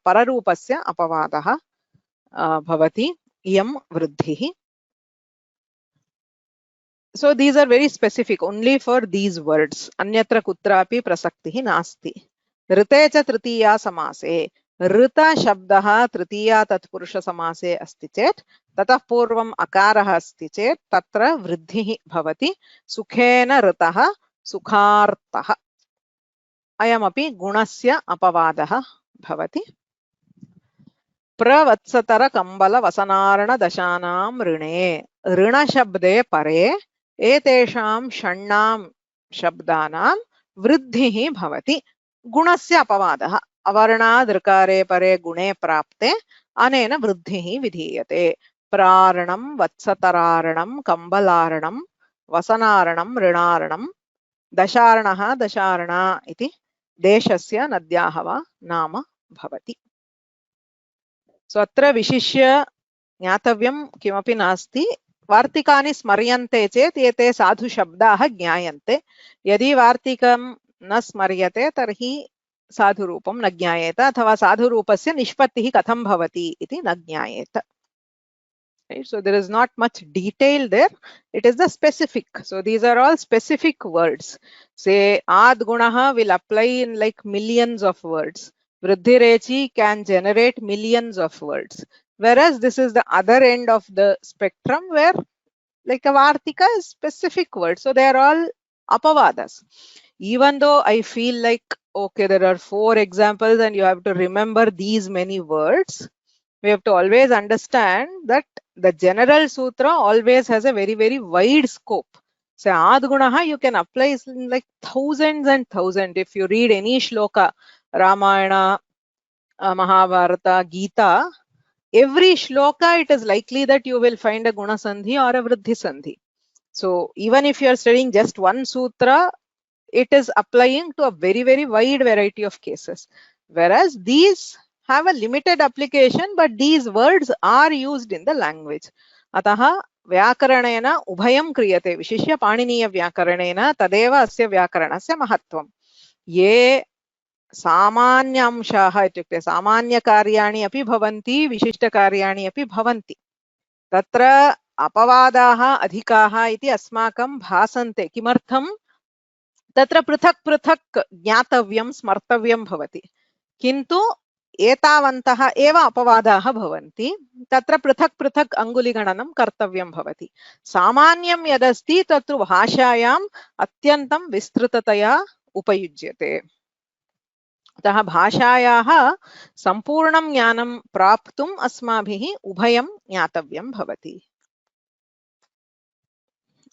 पररूपस्य अपवादः भवति. इयं वृद्धिः. So these are very specific only for these words. Anyatra kutrapi prasaktihi nasti. Rite cha tritiya samase. Rita shabdaha tritiya tatpurusha samase asti chet. Tatah purvam akaraha asti chet. Tatra vruddhihi bhavati. Sukhena ritaha sukhartaha. Ayamapi gunasya apavadaha bhavati. Pravatsatara kambala vasanarana dashanam rine. Rina shabde pare. एतेषां षण्णां शब्दानां वृद्धिः भवति. गुणस्य अपवादः. अवर्णाद् ऋकारे परे गुणे प्राप्ते अनेन वृद्धिः विधीयते. प्रारणं, वत्सतरारणं, कम्बलारणं, वसनारणं, ऋणारणं, दशार्णः, दशार्णा इति देशस्य नद्याः वा नाम भवति. सो अत्र विशिष्य ज्ञातव्यं किमपि नास्ति. वार्तिकानि स्मर्यन्ते चेत् एते साधु शब्दाः ज्ञायन्ते. यदि वार्तिकं न स्मर्यते तर्हि साधुरूपं न ज्ञायेत, अथवा साधुरूपस्य निष्पत्तिः कथं भवति इति न ज्ञायेत. So there is not much detail there. It is the specific. So these are all specific words. Say ad gunaha will apply in like millions of words. Vruddhirechi can generate millions of words. Whereas this is the other end of the spectrum where like a vartika is specific words. So they are all apavadas. Even though I feel like, okay, there are 4 examples and you have to remember these many words, we have to always understand that the general sutra always has a very, very wide scope. So adgunaha you can apply in like thousands and thousands. If you read any shloka, Ramayana, Mahabharata, Gita, every shloka it is likely that you will find a guna sandhi or a vruddhi sandhi. So even if you are studying just one sutra, it is applying to a very, very wide variety of cases. Whereas these have a limited application, but these words are used in the language. Ataha व्याकरणेन उभयं क्रियते, विशिष्य पाणिनीयव्याकरणेन, तदेव अस्य व्याकरणस्य महत्त्वं। ये सामान्य अंशाः इत्युक्ते सामान्यकार्याणि अपि भवन्ति, विशिष्टकार्याणि अपि भवन्ति। तत्र अपवादाः अधिकाः इति अस्माकं भासन्ते। किमर्थं? तत्र पृथक् पृथक् ज्ञातव्यं, स्मर्तव्यं भवति, किन्तु एतावन्तः एव अपवादाः भवन्ति। तत्र पृथक् पृथक् अङ्गुलिगणनं कर्तव्यं भवति। सामान्यं यदस्ति तत्तु भाषायाम् अत्यन्तं विस्तृततया उपयुज्यते। अतः भाषायाः सम्पूर्णं ज्ञानं प्राप्तुम् अस्माभिः उभयं ज्ञातव्यं भवति।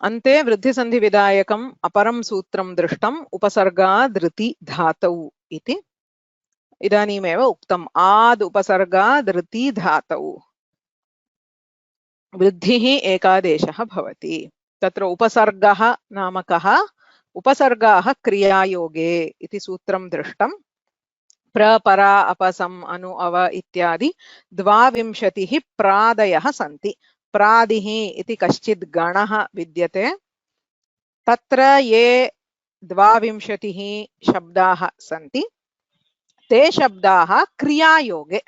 अन्ते वृद्धिसन्धिविधायकम् अपरं सूत्रं दृष्टम् उपसर्गादृति धातौ इति। इदानीमेव उक्तम्, आद् उपसर्गादृति धातौ वृद्धिः एकादेशः भवति। तत्र उपसर्गः नाम कः? उपसर्गाः क्रियायोगे इति सूत्रं दृष्टम्। प्र, परा, अपसम्, अनु, अव इत्यादि 22 प्रादयः सन्ति। प्रादिः इति कश्चित् गणः विद्यते। तत्र ये 22 शब्दाः सन्ति ते शब्दाः क्रियायोगे,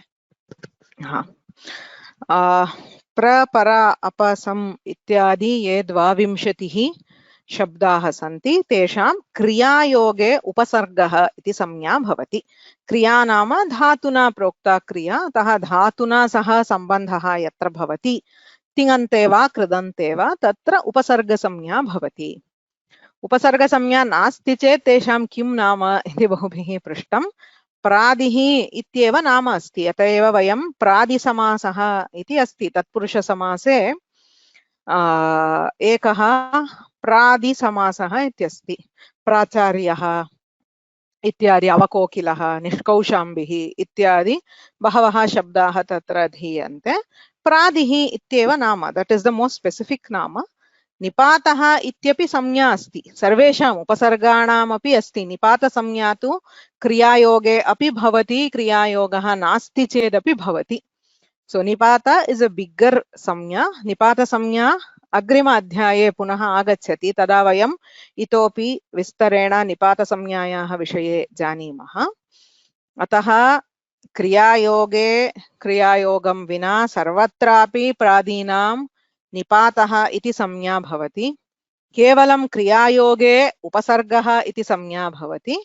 प्र, परा, अपसम् इत्यादि ये 22 शब्दाः सन्ति तेषां क्रियायोगे उपसर्गः इति संज्ञा भवति। क्रिया नाम धातुना प्रोक्ता क्रिया, अतः धातुना सह सम्बन्धः यत्र भवति, तिङन्ते वा कृदन्ते वा, तत्र उपसर्गसंज्ञा भवति। उपसर्गसंज्ञा नास्ति चेत् तेषां किं नाम इति बहुभिः पृष्टम्। प्रादिः इत्येव नाम अस्ति, अत एव वयं प्रादिसमासः इति अस्ति। तत्पुरुषसमासे एकः प्रादिसमासः इत्यस्ति। प्राचार्यः इत्यादि, अवकोकिलः, निष्कौशाम्बिः इत्यादि बहवः शब्दाः तत्र धीयन्ते। प्रादिः इत्येव नाम, that is the most specific नाम। निपातः इत्यपि संज्ञा अस्ति, सर्वेषाम् उपसर्गाणामपि अस्ति। निपातसंज्ञा तु क्रियायोगे अपि भवति, क्रियायोगः नास्ति चेदपि भवति। सो निपात इस् अ बिग्गर् संज्ञा। निपातसंज्ञा अग्रिम अध्याये पुनः आगच्छति, तदा वयम् इतोपि विस्तरेण निपातसंज्ञायाः विषये जानीमः। अतः क्रियायोगे क्रियायोगं विना सर्वत्रापि प्रादीनां निपातः इति संज्ञा भवति। केवलं क्रियायोगे उपसर्गः इति संज्ञा भवति।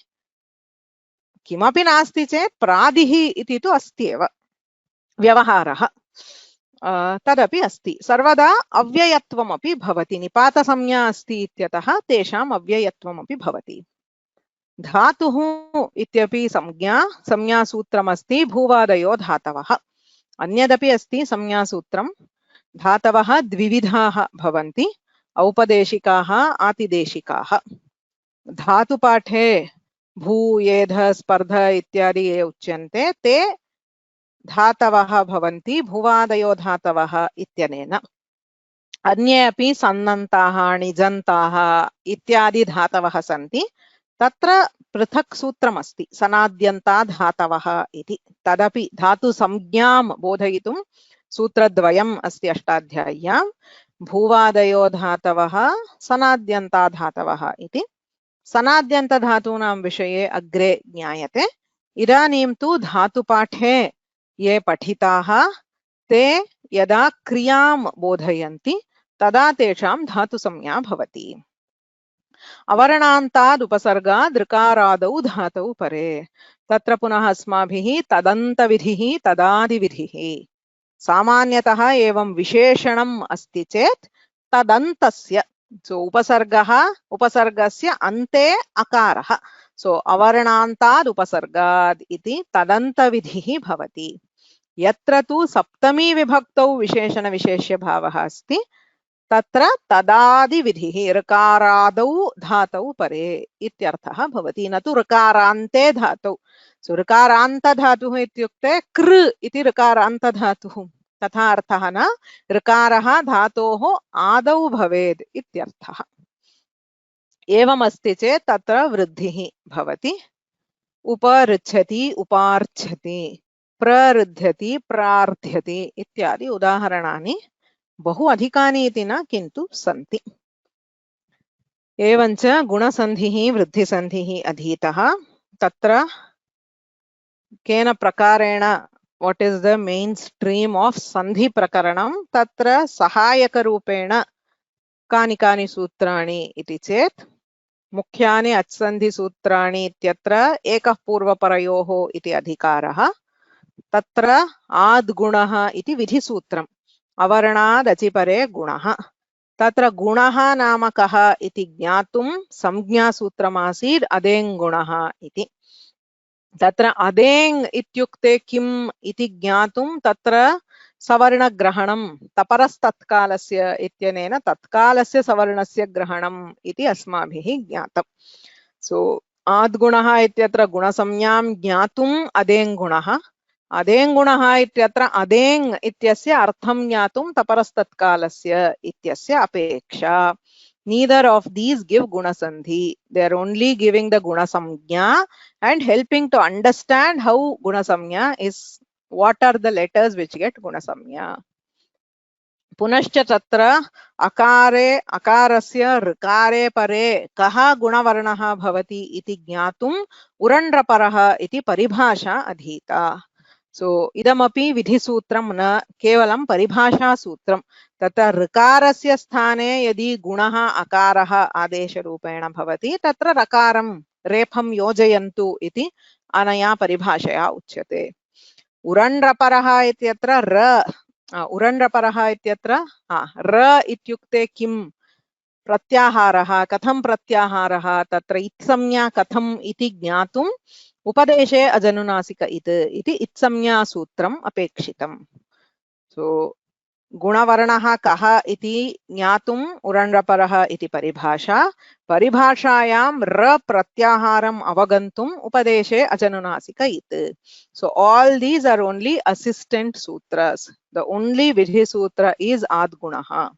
किमपि नास्ति चेत् प्रादिः इति तु अस्ति एव, व्यवहारः तदपि अस्ति। सर्वदा अव्ययत्वमपि भवति। निपातसंज्ञा अस्ति इत्यतः तेषाम् अव्ययत्वमपि भवति। धातुः इत्यपि संज्ञासूत्रमस्ति, भूवादयो धातवः। अन्यदपि अस्ति संज्ञासूत्रं। धातवः द्विविधाः भवन्ति, औपदेशिकाः, आतिदेशिकाः। धातुपाठे भू, येध, स्पर्ध इत्यादि ये उच्यन्ते ते धातवः भवन्ति, भुवादयो धातवः इत्यनेन। अन्ये अपि सन्नन्ताः, णिजन्ताः इत्यादि धातवः सन्ति। तत्र पृथक् सूत्रमस्ति, सनाद्यन्ता धातवः इति। तदपि धातुसंज्ञां बोधयितुं सूत्रद्वयम् अस्ति अष्टाध्याय्यां। भूवादयो धातवः, सनाद्यन्ता धातवः इति। सनाद्यन्तधातूनां विषये अग्रे ज्ञायते। इदानीं तु धातुपाठे ये पठिताः ते यदा क्रियां बोधयन्ति तदा तेषां धातुसंज्ञा भवति। अवर्णान्ताद् उपसर्गाद् ऋकारादौ धातौ परे। तत्र पुनः अस्माभिः तदन्तविधिः, तदादिविधिः। सामान्यतः एवं विशेषणम् अस्ति चेत् तदन्तस्य, सो उपसर्गः, उपसर्गस्य अन्ते अकारः, सो अवर्णान्ताद् उपसर्गाद् इति तदन्तविधिः भवति। यत्र तु सप्तमी विभक्तौ विशेषणविशेष्यभावः अस्ति तत्र तदादिविधिः, ऋकारादौ धातौ परे इत्यर्थः भवति, न तु ऋकारान्ते धातौ। सो ऋकारान्तधातुः इत्युक्ते कृ इति ऋकारान्तधातुः, तथा अर्थः न। ऋकारः धातोः आदौ भवेत् इत्यर्थः। एवमस्ति चेत् तत्र वृद्धिः भवति। उपऋच्छति, उपार्च्छति, प्रऋध्यति, प्रार्थ्यति इत्यादि उदाहरणानि बहु अधिकानि इति न, किन्तु सन्ति। एवञ्च गुणसन्धिः वृद्धिसन्धिः अधीतः। तत्र केन प्रकारेण what is the mainstream of सन्धि प्रकरणं, तत्र सहायकरूपेण कानि कानि सूत्राणि इति चेत् मुख्यानि अच्सन्धि सूत्राणि इत्यत्र एकः पूर्वपरयोः इति अधिकारः। तत्र आद्गुणः इति विधिसूत्रम्, अवर्णाद् अचिपरे गुणः। तत्र गुणः नाम कः इति ज्ञातुं संज्ञासूत्रमासीत् अदेङ्गुणः इति। तत्र अदेङ् इत्युक्ते किम् इति ज्ञातुं तत्र सवर्णग्रहणं तपरस्तत्कालस्य इत्यनेन तत्कालस्य सवर्णस्य ग्रहणम् इति अस्माभिः ज्ञातम्। सो आद्गुणः इत्यत्र गुणसंज्ञां ज्ञातुम् अदेङ्गुणः, अदेङ्गुणः इत्यत्र अदेङ् इत्यस्य अर्थं ज्ञातुं तपरस्तत्कालस्य इत्यस्य अपेक्षा। Neither of these give gunasandhi. They are only giving the gunasamgya and helping to understand how gunasamgya is, what are the letters which get gunasamgya. पुनश्च तत्र अकारे अकारस्य ऋकारे परे कः गुणवर्णः भवति इति ज्ञातुम् उरण्ड्रपरः इति परिभाषा अधीता। सो इदमपि विधिसूत्रं न केवलं परिभाषासूत्रं। तत्र ऋकारस्य स्थाने यदि गुणः अकारः आदेशरूपेण भवति तत्र रकारं रेफं योजयन्तु इति अनया परिभाषया उच्यते। उरण्ड्रपरः इत्यत्र उरण्ड्रपरः इत्यत्र र इत्युक्ते किं, प्रत्याहारः, कथं प्रत्याहारः, तत्र इत्संज्ञा कथम् इति ज्ञातुम् उपदेशे अजनुनासिक इति इत्संज्ञासूत्रम् अपेक्षितम्। सो गुणवर्णः कः इति ज्ञातुम् उरण्ड्रपरः इति परिभाषा, परिभाषायां र प्रत्याहारम् अवगन्तुम् उपदेशे अजनुनासिक इत्। So all these are only assistant sutras. The only vidhi sutra is adgunah.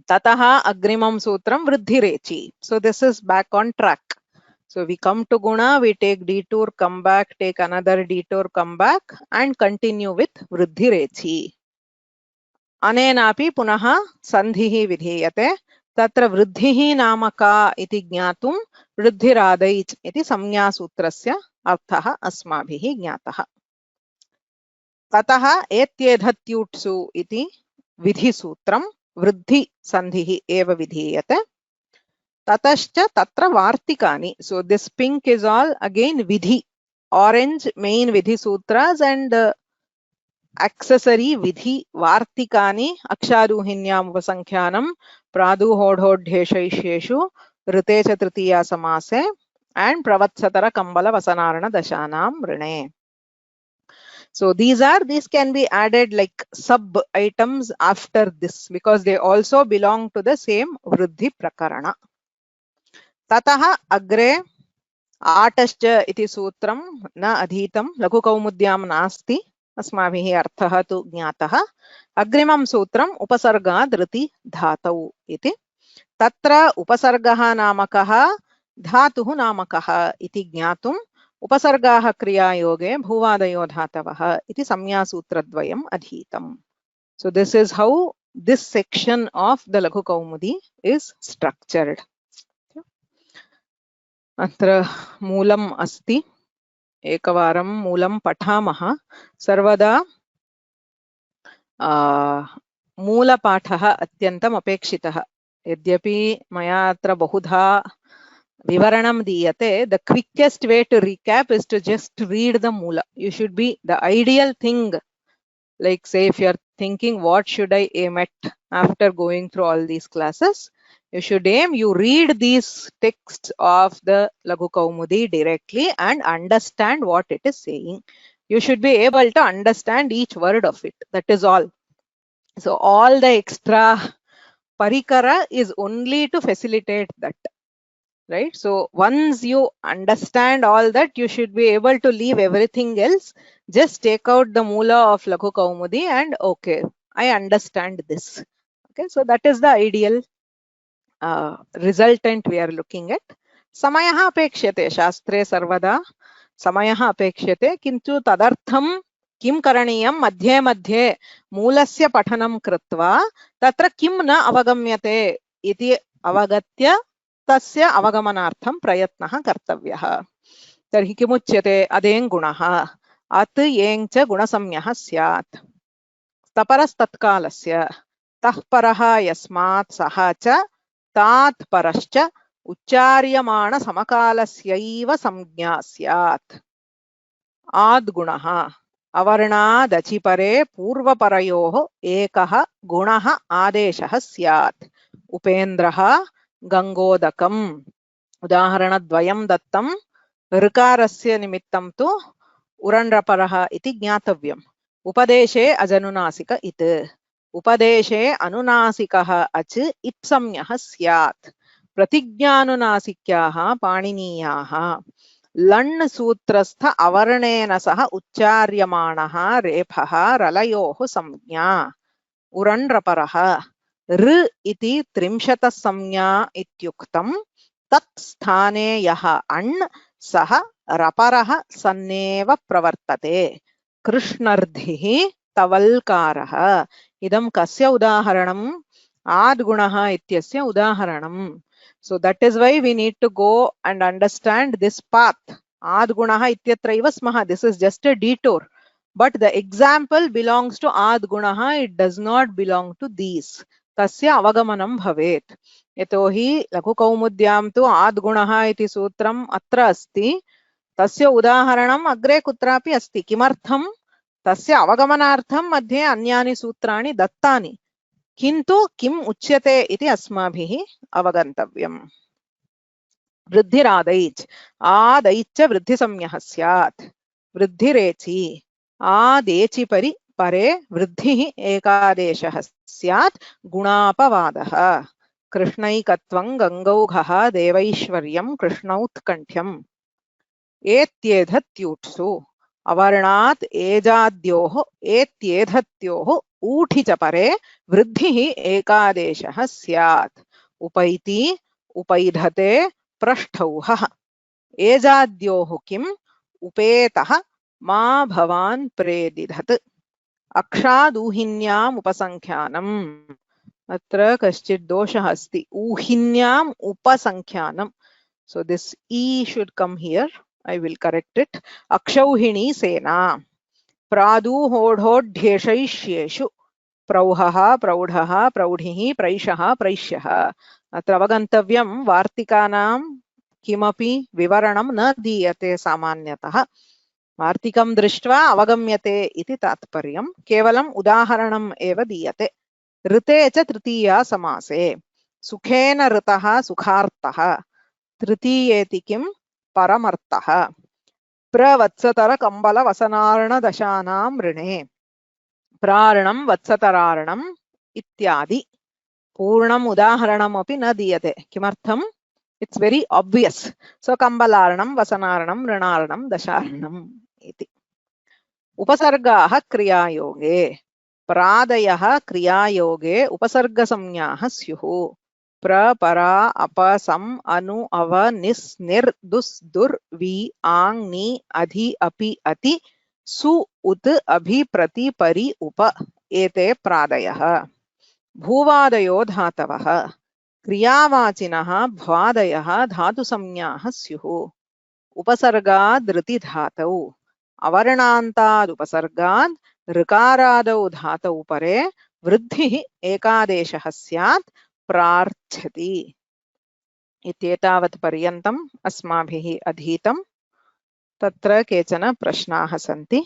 Tataha agrimam sutram vruddhirechi. So this is back on track. So we come to guna, we take detour, come back, take another detour, come back, and continue with vruddhirechi. अनेनापि पुनः सन्धिः विधीयते। तत्र वृद्धिः नाम का इति ज्ञातुं वृद्धिरादैच् इति संज्ञासूत्रस्य अर्थः अस्माभिः ज्ञातः। ततः एत्येधत्यूट्सु इति विधिसूत्रं वृद्धिसन्धिः एव विधीयते। ततश्च तत्र वार्तिकानि. So this pink is all again vidhi, orange main vidhi sutras and accessory vidhi vartikani aksharuhinyam upasangkhyanam praduhodhodhesheshu rite cha tritiya samase and pravatsatara kambala vasanarana dashanam rine. So these can be added like sub items after this because they also belong to the same vruddhi prakarana. Tataha agre आटश्च इति सूत्रं न अधीतं, लघुकौमुद्यां नास्ति, अस्माभिः अर्थः तु ज्ञातः। अग्रिमं सूत्रम् उपसर्गाद् ऋति धातौ इति। तत्र उपसर्गः नाम कः, धातुः नाम कः इति ज्ञातुम् उपसर्गाः क्रियायोगे भूवादयो धातवः इति संज्ञासूत्रद्वयम् अधीतम्. So this is how this section of the Laghu Kaumudi is structured. अत्र मूलम् अस्ति, एकवारं मूलं पठामः। सर्वदा मूलपाठः अत्यन्तम् अपेक्षितः। यद्यपि मया अत्र बहुधा विवरणं दीयते, the quickest way to recap is to just read the moola. You should be the ideal thing, like say if you are thinking what should I aim at after going through all these classes, you should aim, you read these texts of the Laghu Kaumudi directly and understand what it is saying. You should be able to understand each word of it. That is all. So all the extra parikara is only to facilitate that, right? So once you understand all that, you should be able to leave everything else. Just take out the moola of Laghu Kaumudi and okay, I understand this. Okay, so that is the ideal resultant we are looking at. Samayah apekshate, shastre sarvada samayah apekshate, kintu tadartham किं करणीयं मध्ये मध्ये मूलस्य पठनं कृत्वा तत्र किं न अवगम्यते इति अवगत्य तस्य अवगमनार्थं प्रयत्नः कर्तव्यः। तर्हि किमुच्यते? अदेङ् गुणः अत् येङ् च गुणसंज्ञः स्यात्। तपरस्तत्कालस्य तः परः यस्मात् सः च तात् परश्च उच्चार्यमाण समकालस्यैव संज्ञा स्यात्। आद्गुणः अवर्णादचिपरे पूर्वपरयोः एकः गुणः आदेशः स्यात्। उपेन्द्रः गङ्गोदकम् उदाहरणद्वयं दत्तं। ऋकारस्य निमित्तं तु उरण्रपरः इति ज्ञातव्यम्। उपदेशे अजनुनासिक इत्। उपदेशे अनुनासिकः अच् इत्संज्ञः स्यात्। प्रतिज्ञानुनासिक्याः पाणिनीयाः। लण् सूत्रस्थ अवर्णेन सह उच्चार्यमाणः रेफः रलयोः संज्ञा। उरण्रपरः ऋ इति 30 संज्ञा इत्युक्तं। तत् स्थाने यः अण् सः रपरः सन्नेव प्रवर्तते। कृष्णर्धिः तवल्कारः। इदं कस्य उदाहरणम्? आद्गुणः इत्यस्य उदाहरणम्। So that is why we need to go and understand this path. Adgunaha ityatraiva smaha. This is just a detour. But the example belongs to Adgunaha. It does not belong to these. Tasya avagamanam bhavet. Yatohi Lakhukaumudyam tu Adgunaha iti sutram atra asti. Tasya udaharanam agre kutrapi asti. Kimartham? Tasya avagamanartham madhye anyani sutrani dattani. किन्तु किम् उच्यते इति अस्माभिः अवगन्तव्यम्। वृद्धिरादैच् आदैच्च वृद्धिसंज्ञः स्यात्। वृद्धिरेचि आदेचि परे वृद्धिः एकादेशः स्यात्। गुणापवादः कृष्णैकत्वं गङ्गौघः देवैश्वर्यं कृष्णौत्कण्ठ्यम्। एत्येधत्यूट्सु अवर्णात् एजाद्योः एत्येधत्योः ऊठि च परे वृद्धिः एकादेशः स्यात्। उपैति उपैधते पृष्ठौहः। एजाद्योः किम्? उपेतः मा भवान् प्रेदिधत्। अक्षादूहिन्याम् उपसङ्ख्यानम्। अत्र कश्चित् दोषः अस्ति। ऊहिन्याम् उपसङ्ख्यानम्. So this E should come here. I will correct it. Akshauhini sena. प्रादुहोढोढ्येषैष्येषु प्रौहः प्रौढः प्रौढिः प्रैषः प्रैष्यः। अत्र अवगन्तव्यं वार्तिकानां किमपि विवरणं न दीयते सामान्यतः। वार्तिकं दृष्ट्वा अवगम्यते इति तात्पर्यं। केवलम् उदाहरणम् एव दीयते। ऋते च तृतीया समासे। सुखेन ऋतः सुखार्थः। तृतीयेति किं? परमर्थः। प्रवत्सतर कंबल वसनार्ण दशानां ऋणे। प्रारणं वत्सतरारणम् इत्यादि। पूर्णम् उदाहरणम् अपि न दीयते। किमर्थम्? It's very obvious. सो कंबलार्णं वसनार्णं ऋणार्णं दशार्णम् इति। उपसर्गाः क्रियायोगे। प्रादयः क्रियायोगे उपसर्गसंज्ञाः स्युः। प्र परा अप सम अनु अव निस् निर् दुस् दुर् वि आङ् नि अधि अपि अति सु उत् अभि प्रति परि उप एते प्रादयः। भूवादयो धातवः। क्रियावाचिनः भ्वादयः धातुसंज्ञाः स्युः। उपसर्गाद् ऋति धातौ। अवर्णान्ताद् उपसर्गाद् ऋकारादौ धातौ परे वृद्धिः एकादेशः स्यात्। प्रार्थ्यति। इत्येतावत् पर्यन्तम् अस्माभिः अधीतं। तत्र केचन प्रश्नाः सन्ति।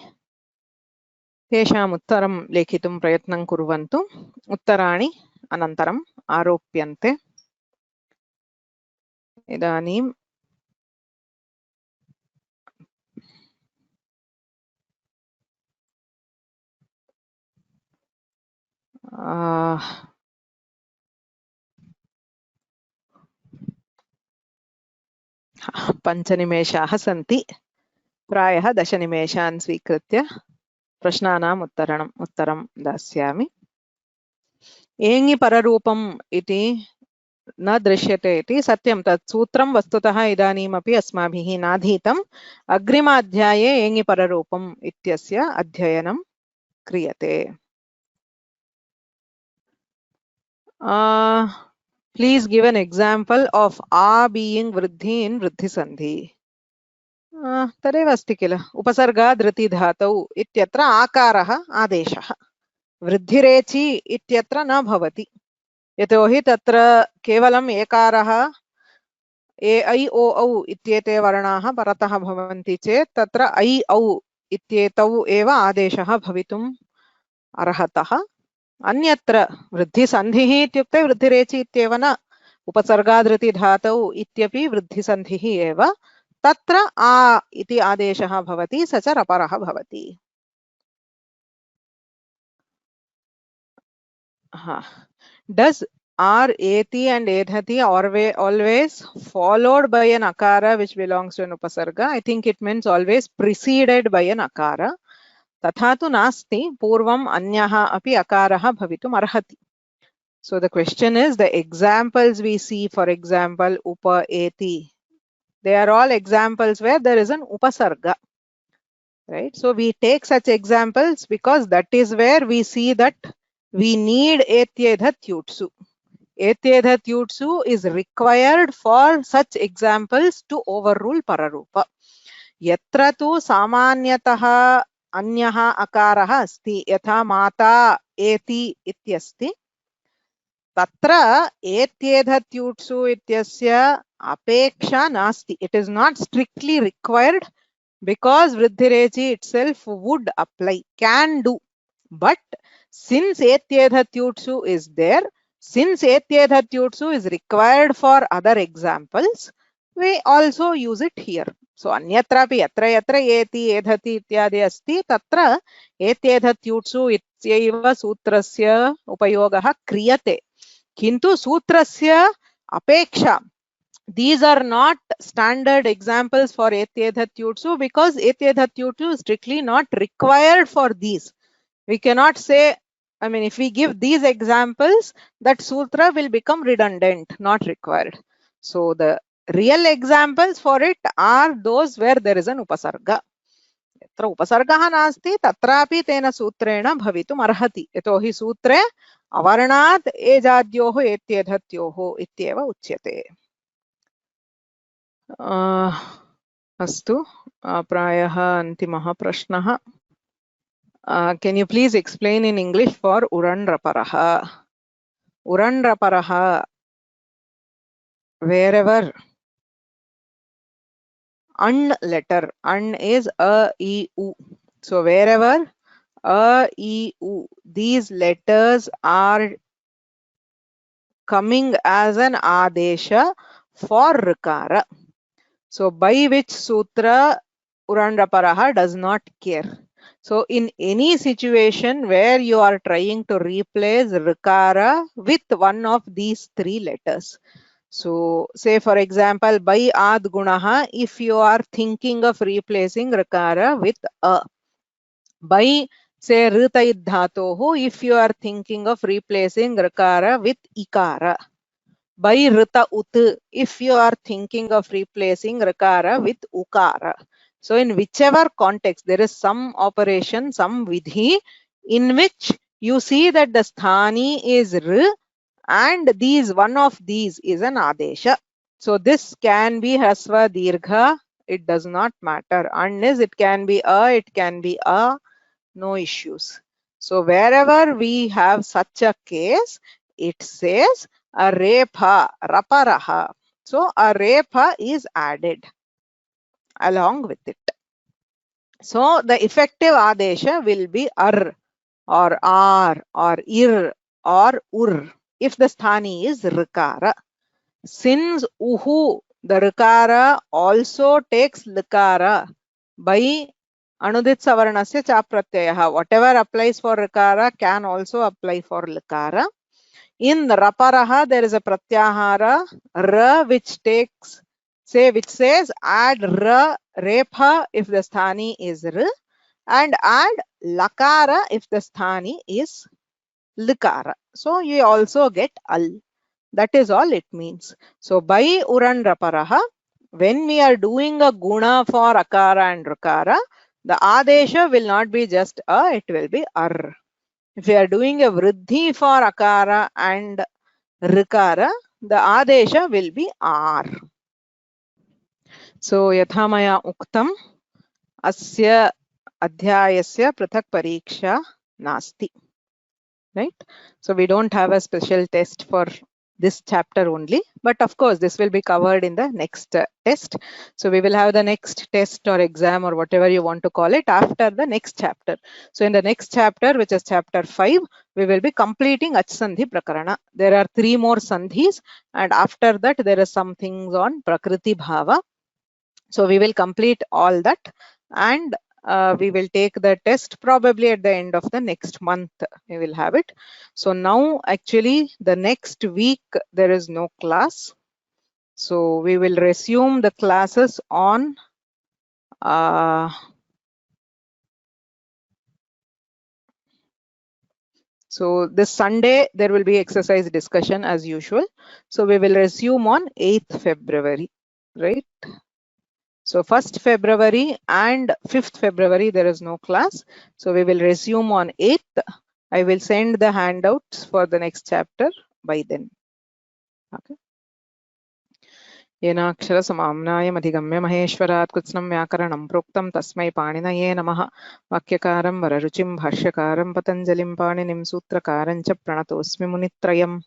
तेषाम् उत्तरं लेखितुं प्रयत्नं कुर्वन्तु। उत्तराणि अनन्तरम् आरोप्यन्ते। इदानीं पञ्चनिमेषाः सन्ति। प्रायः 10 निमेषान् स्वीकृत्य प्रश्नानाम् उत्तरं दास्यामि। एङि पररूपम् इति न दृश्यते इति सत्यं तत् सूत्रं वस्तुतः इदानीमपि अस्माभिः नाधीतम् अग्रिमाध्याये एङिपररूपम् इत्यस्य अध्ययनं क्रियते please give an example of a being वृद्धि in वृद्धि सन्धि तदेव अस्ति किल उपसर्गा धृति धातौ इत्यत्र आकारः आदेशः वृद्धिरेचि इत्यत्र न भवति यतोहि तत्र केवलम् एकारः ए ऐ ओ औ इत्येते वर्णाः परतः भवन्ति चेत् तत्र ऐ औ इत्येतौ एव आदेशः भवितुम् अर्हतः अन्यत्र वृद्धिसन्धिः इत्युक्ते वृद्धिरेचि इत्येव न उपसर्गाधृति धातौ इत्यपि वृद्धिसन्धिः एव तत्र आ इति आदेशः भवति स च रपरः भवति Does are eti and edhati always followed by an akara which belongs to an upasarga? I think it means always preceded by an akara. तथा तु नास्ति पूर्वम् अन्यः अपि अकारः भवितुम् अर्हति so the question is the examples we see, for example upa eti, they are all examples where there is an upasarga, right? So we take such examples because that is where we see that we need etyedhatyutsu. Etyedhatyutsu is required for such examples to overrule pararupa. Yatra tu samanyatah अन्यः अकारः अस्ति यथा माता एति इत्यस्ति तत्र एत्येधत्युट्सु इत्यस्य अपेक्षा नास्ति. It is not strictly required because वृद्धिरेचि itself would apply, can do, but since etyedhatyutsu is there, since etyedhatyutsu is required for other examples, we also use it here. So अन्यत्रापि यत्र यत्र एति एधति इत्यादि अस्ति तत्र एत्येधत्युट्सु इत्यैव सूत्रस्य उपयोगः क्रियते किन्तु सूत्रस्य अपेक्षा these are not standard examples for etyedhatyutsu because etyedhatyutsu is strictly not required for these. We cannot say, I mean, if we give these examples, that sutra will become redundant, not required. So the real examples for it are those where there is an upasarga. यत्र उपसर्गः नास्ति तत्रापि तेन सूत्रेण भवितुम् अर्हति यतोहि सूत्रे अवर्णात् एजाद्योः एत्येधत्योः इत्येव उच्यते. अस्तु प्रायः अन्तिमः प्रश्नः. Can you please explain in English for uran raparaha? Uran raparaha, wherever an letter, an is a, e, u. So wherever a, e, u, these letters are coming as an adesha for rikara. So by which sutra uran raparaha does not care. So in any situation where you are trying to replace rikara with one of these three letters. So say for example by ad gunaha, if you are thinking of replacing rikara with a. By say ritaid dhatohu, if you are thinking of replacing rikara with ikara. By rita ut, if you are thinking of replacing rikara with ukara. So in whichever context there is some operation, some vidhi in which you see that the sthani is r and these one of these is an adesha. So this can be hasva dirgha, it does not matter. Unless it can be a, it can be a, no issues. So wherever we have such a case, it says a repha, raparaha. So a repha is added along with it. So the effective adesha will be ar or ar or ir or ur if the sthani is rikara. Since uhu, the rikara also takes likara by anudit savarnasya cha pratyayah. Whatever applies for rikara can also apply for likara. In raparaha there is a pratyahara ra which takes, say, which says add ra repha if the sthani is r and add lakara if the sthani is likara. So you also get al. That is all it means. So by urandraparaha, when we are doing a guna for akara and rukara, the adesha will not be just a, it will be ar. If we are doing a vriddhi for akara and rikara, the adesha will be ar. So yatha maya uktam, asya adhyayasya prathak pariksha nasti. Right? So we don't have a special test for this chapter only, but of course this will be covered in the next test. So we will have the next test or exam or whatever you want to call it after the next chapter. So in the next chapter, which is chapter 5, we will be completing Achsandhi Prakarana. There are 3 more sandhis, and after that there are some things on Prakriti Bhava. So we will complete all that, and we will take the test probably at the end of the next month. We will have it. So now actually the next week there is no class. So we will resume the classes on so this Sunday there will be exercise discussion as usual. So we will resume on 8th February, right? So 1st February and 5th February there is no class. So we will resume on 8th. I will send the handouts for the next chapter by then. Okay. येनाक्षर समाम्नाय अधिगम्य महेश्वरात् कृत्स्नं व्याकरणं प्रोक्तं तस्मै पाणिनये नमः. वाक्यकारं वररुचिं भाष्यकारं पतञ्जलिं पाणिनिं सूत्रकारं च प्रणतोऽस्मि मुनित्रयम्.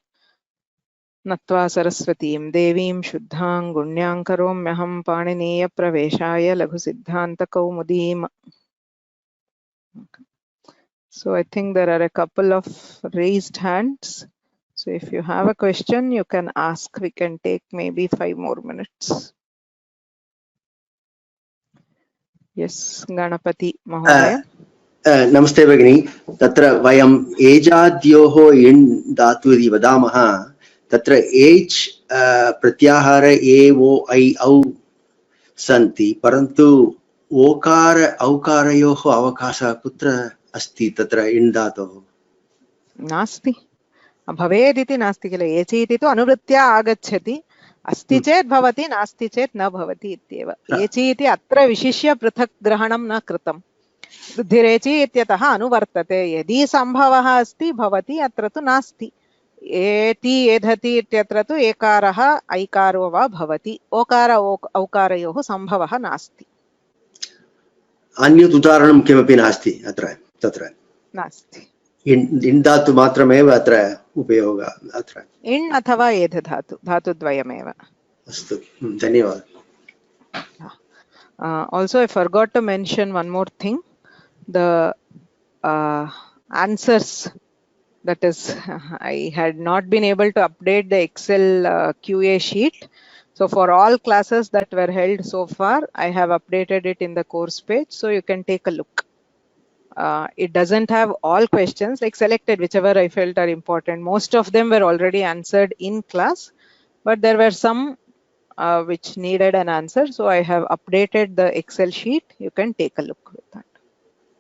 नत्वा सरस्वतीं देवीं शुद्धां गुण्यां करोम्यहं पाणिनीयप्रवेशाय लघुसिद्धान्तकौमुदीम्. So I think there are a couple of raised hands. So if you have a question, you can ask. We can take maybe 5 more minutes. Yes, Ganapati Mahodaya. नमस्ते भगिनी. तत्र वयम् एजाद्योः इण् धातु इति वदामः. तत्र एज् प्रत्याहार ए ओ ऐ औ सन्ति, परन्तु ओकार औकारयोः अवकाशः कुत्र अस्ति तत्र इण् धातोः? नास्ति, भवेदिति नास्ति किल. एचि इति तु अनुवृत्त्या आगच्छति. अस्ति चेत् भवति, नास्ति चेत् न भवति इत्येव. एचि इति अत्र विशिष्य पृथक् ग्रहणं न कृतम्. वृद्धिरेचि इत्यतः अनुवर्तते. यदि सम्भवः अस्ति भवति, अत्र तु नास्ति. एति एधति इत्यत्र तु एकारः ऐकारो वा भवति. ओकार औकारयोः सम्भवः नास्ति. अन्यत् उदाहरणं किमपि नास्ति अत्र तत्र नास्ति. इण् धातु मात्रमेव अत्र उपयोगः. अत्र इण् अथवा एध धातु, धातुद्वयमेव. अस्तु, धन्यवादः. Also I forgot to mention one more thing. The answers, that is, I had not been able to update the Excel QA sheet. So for all classes that were held so far, I have updated it in the course page, so you can take a look. It doesn't have all questions, like selected whichever I felt are important. Most of them were already answered in class, but there were some which needed an answer. So I have updated the Excel sheet. You can take a look with that.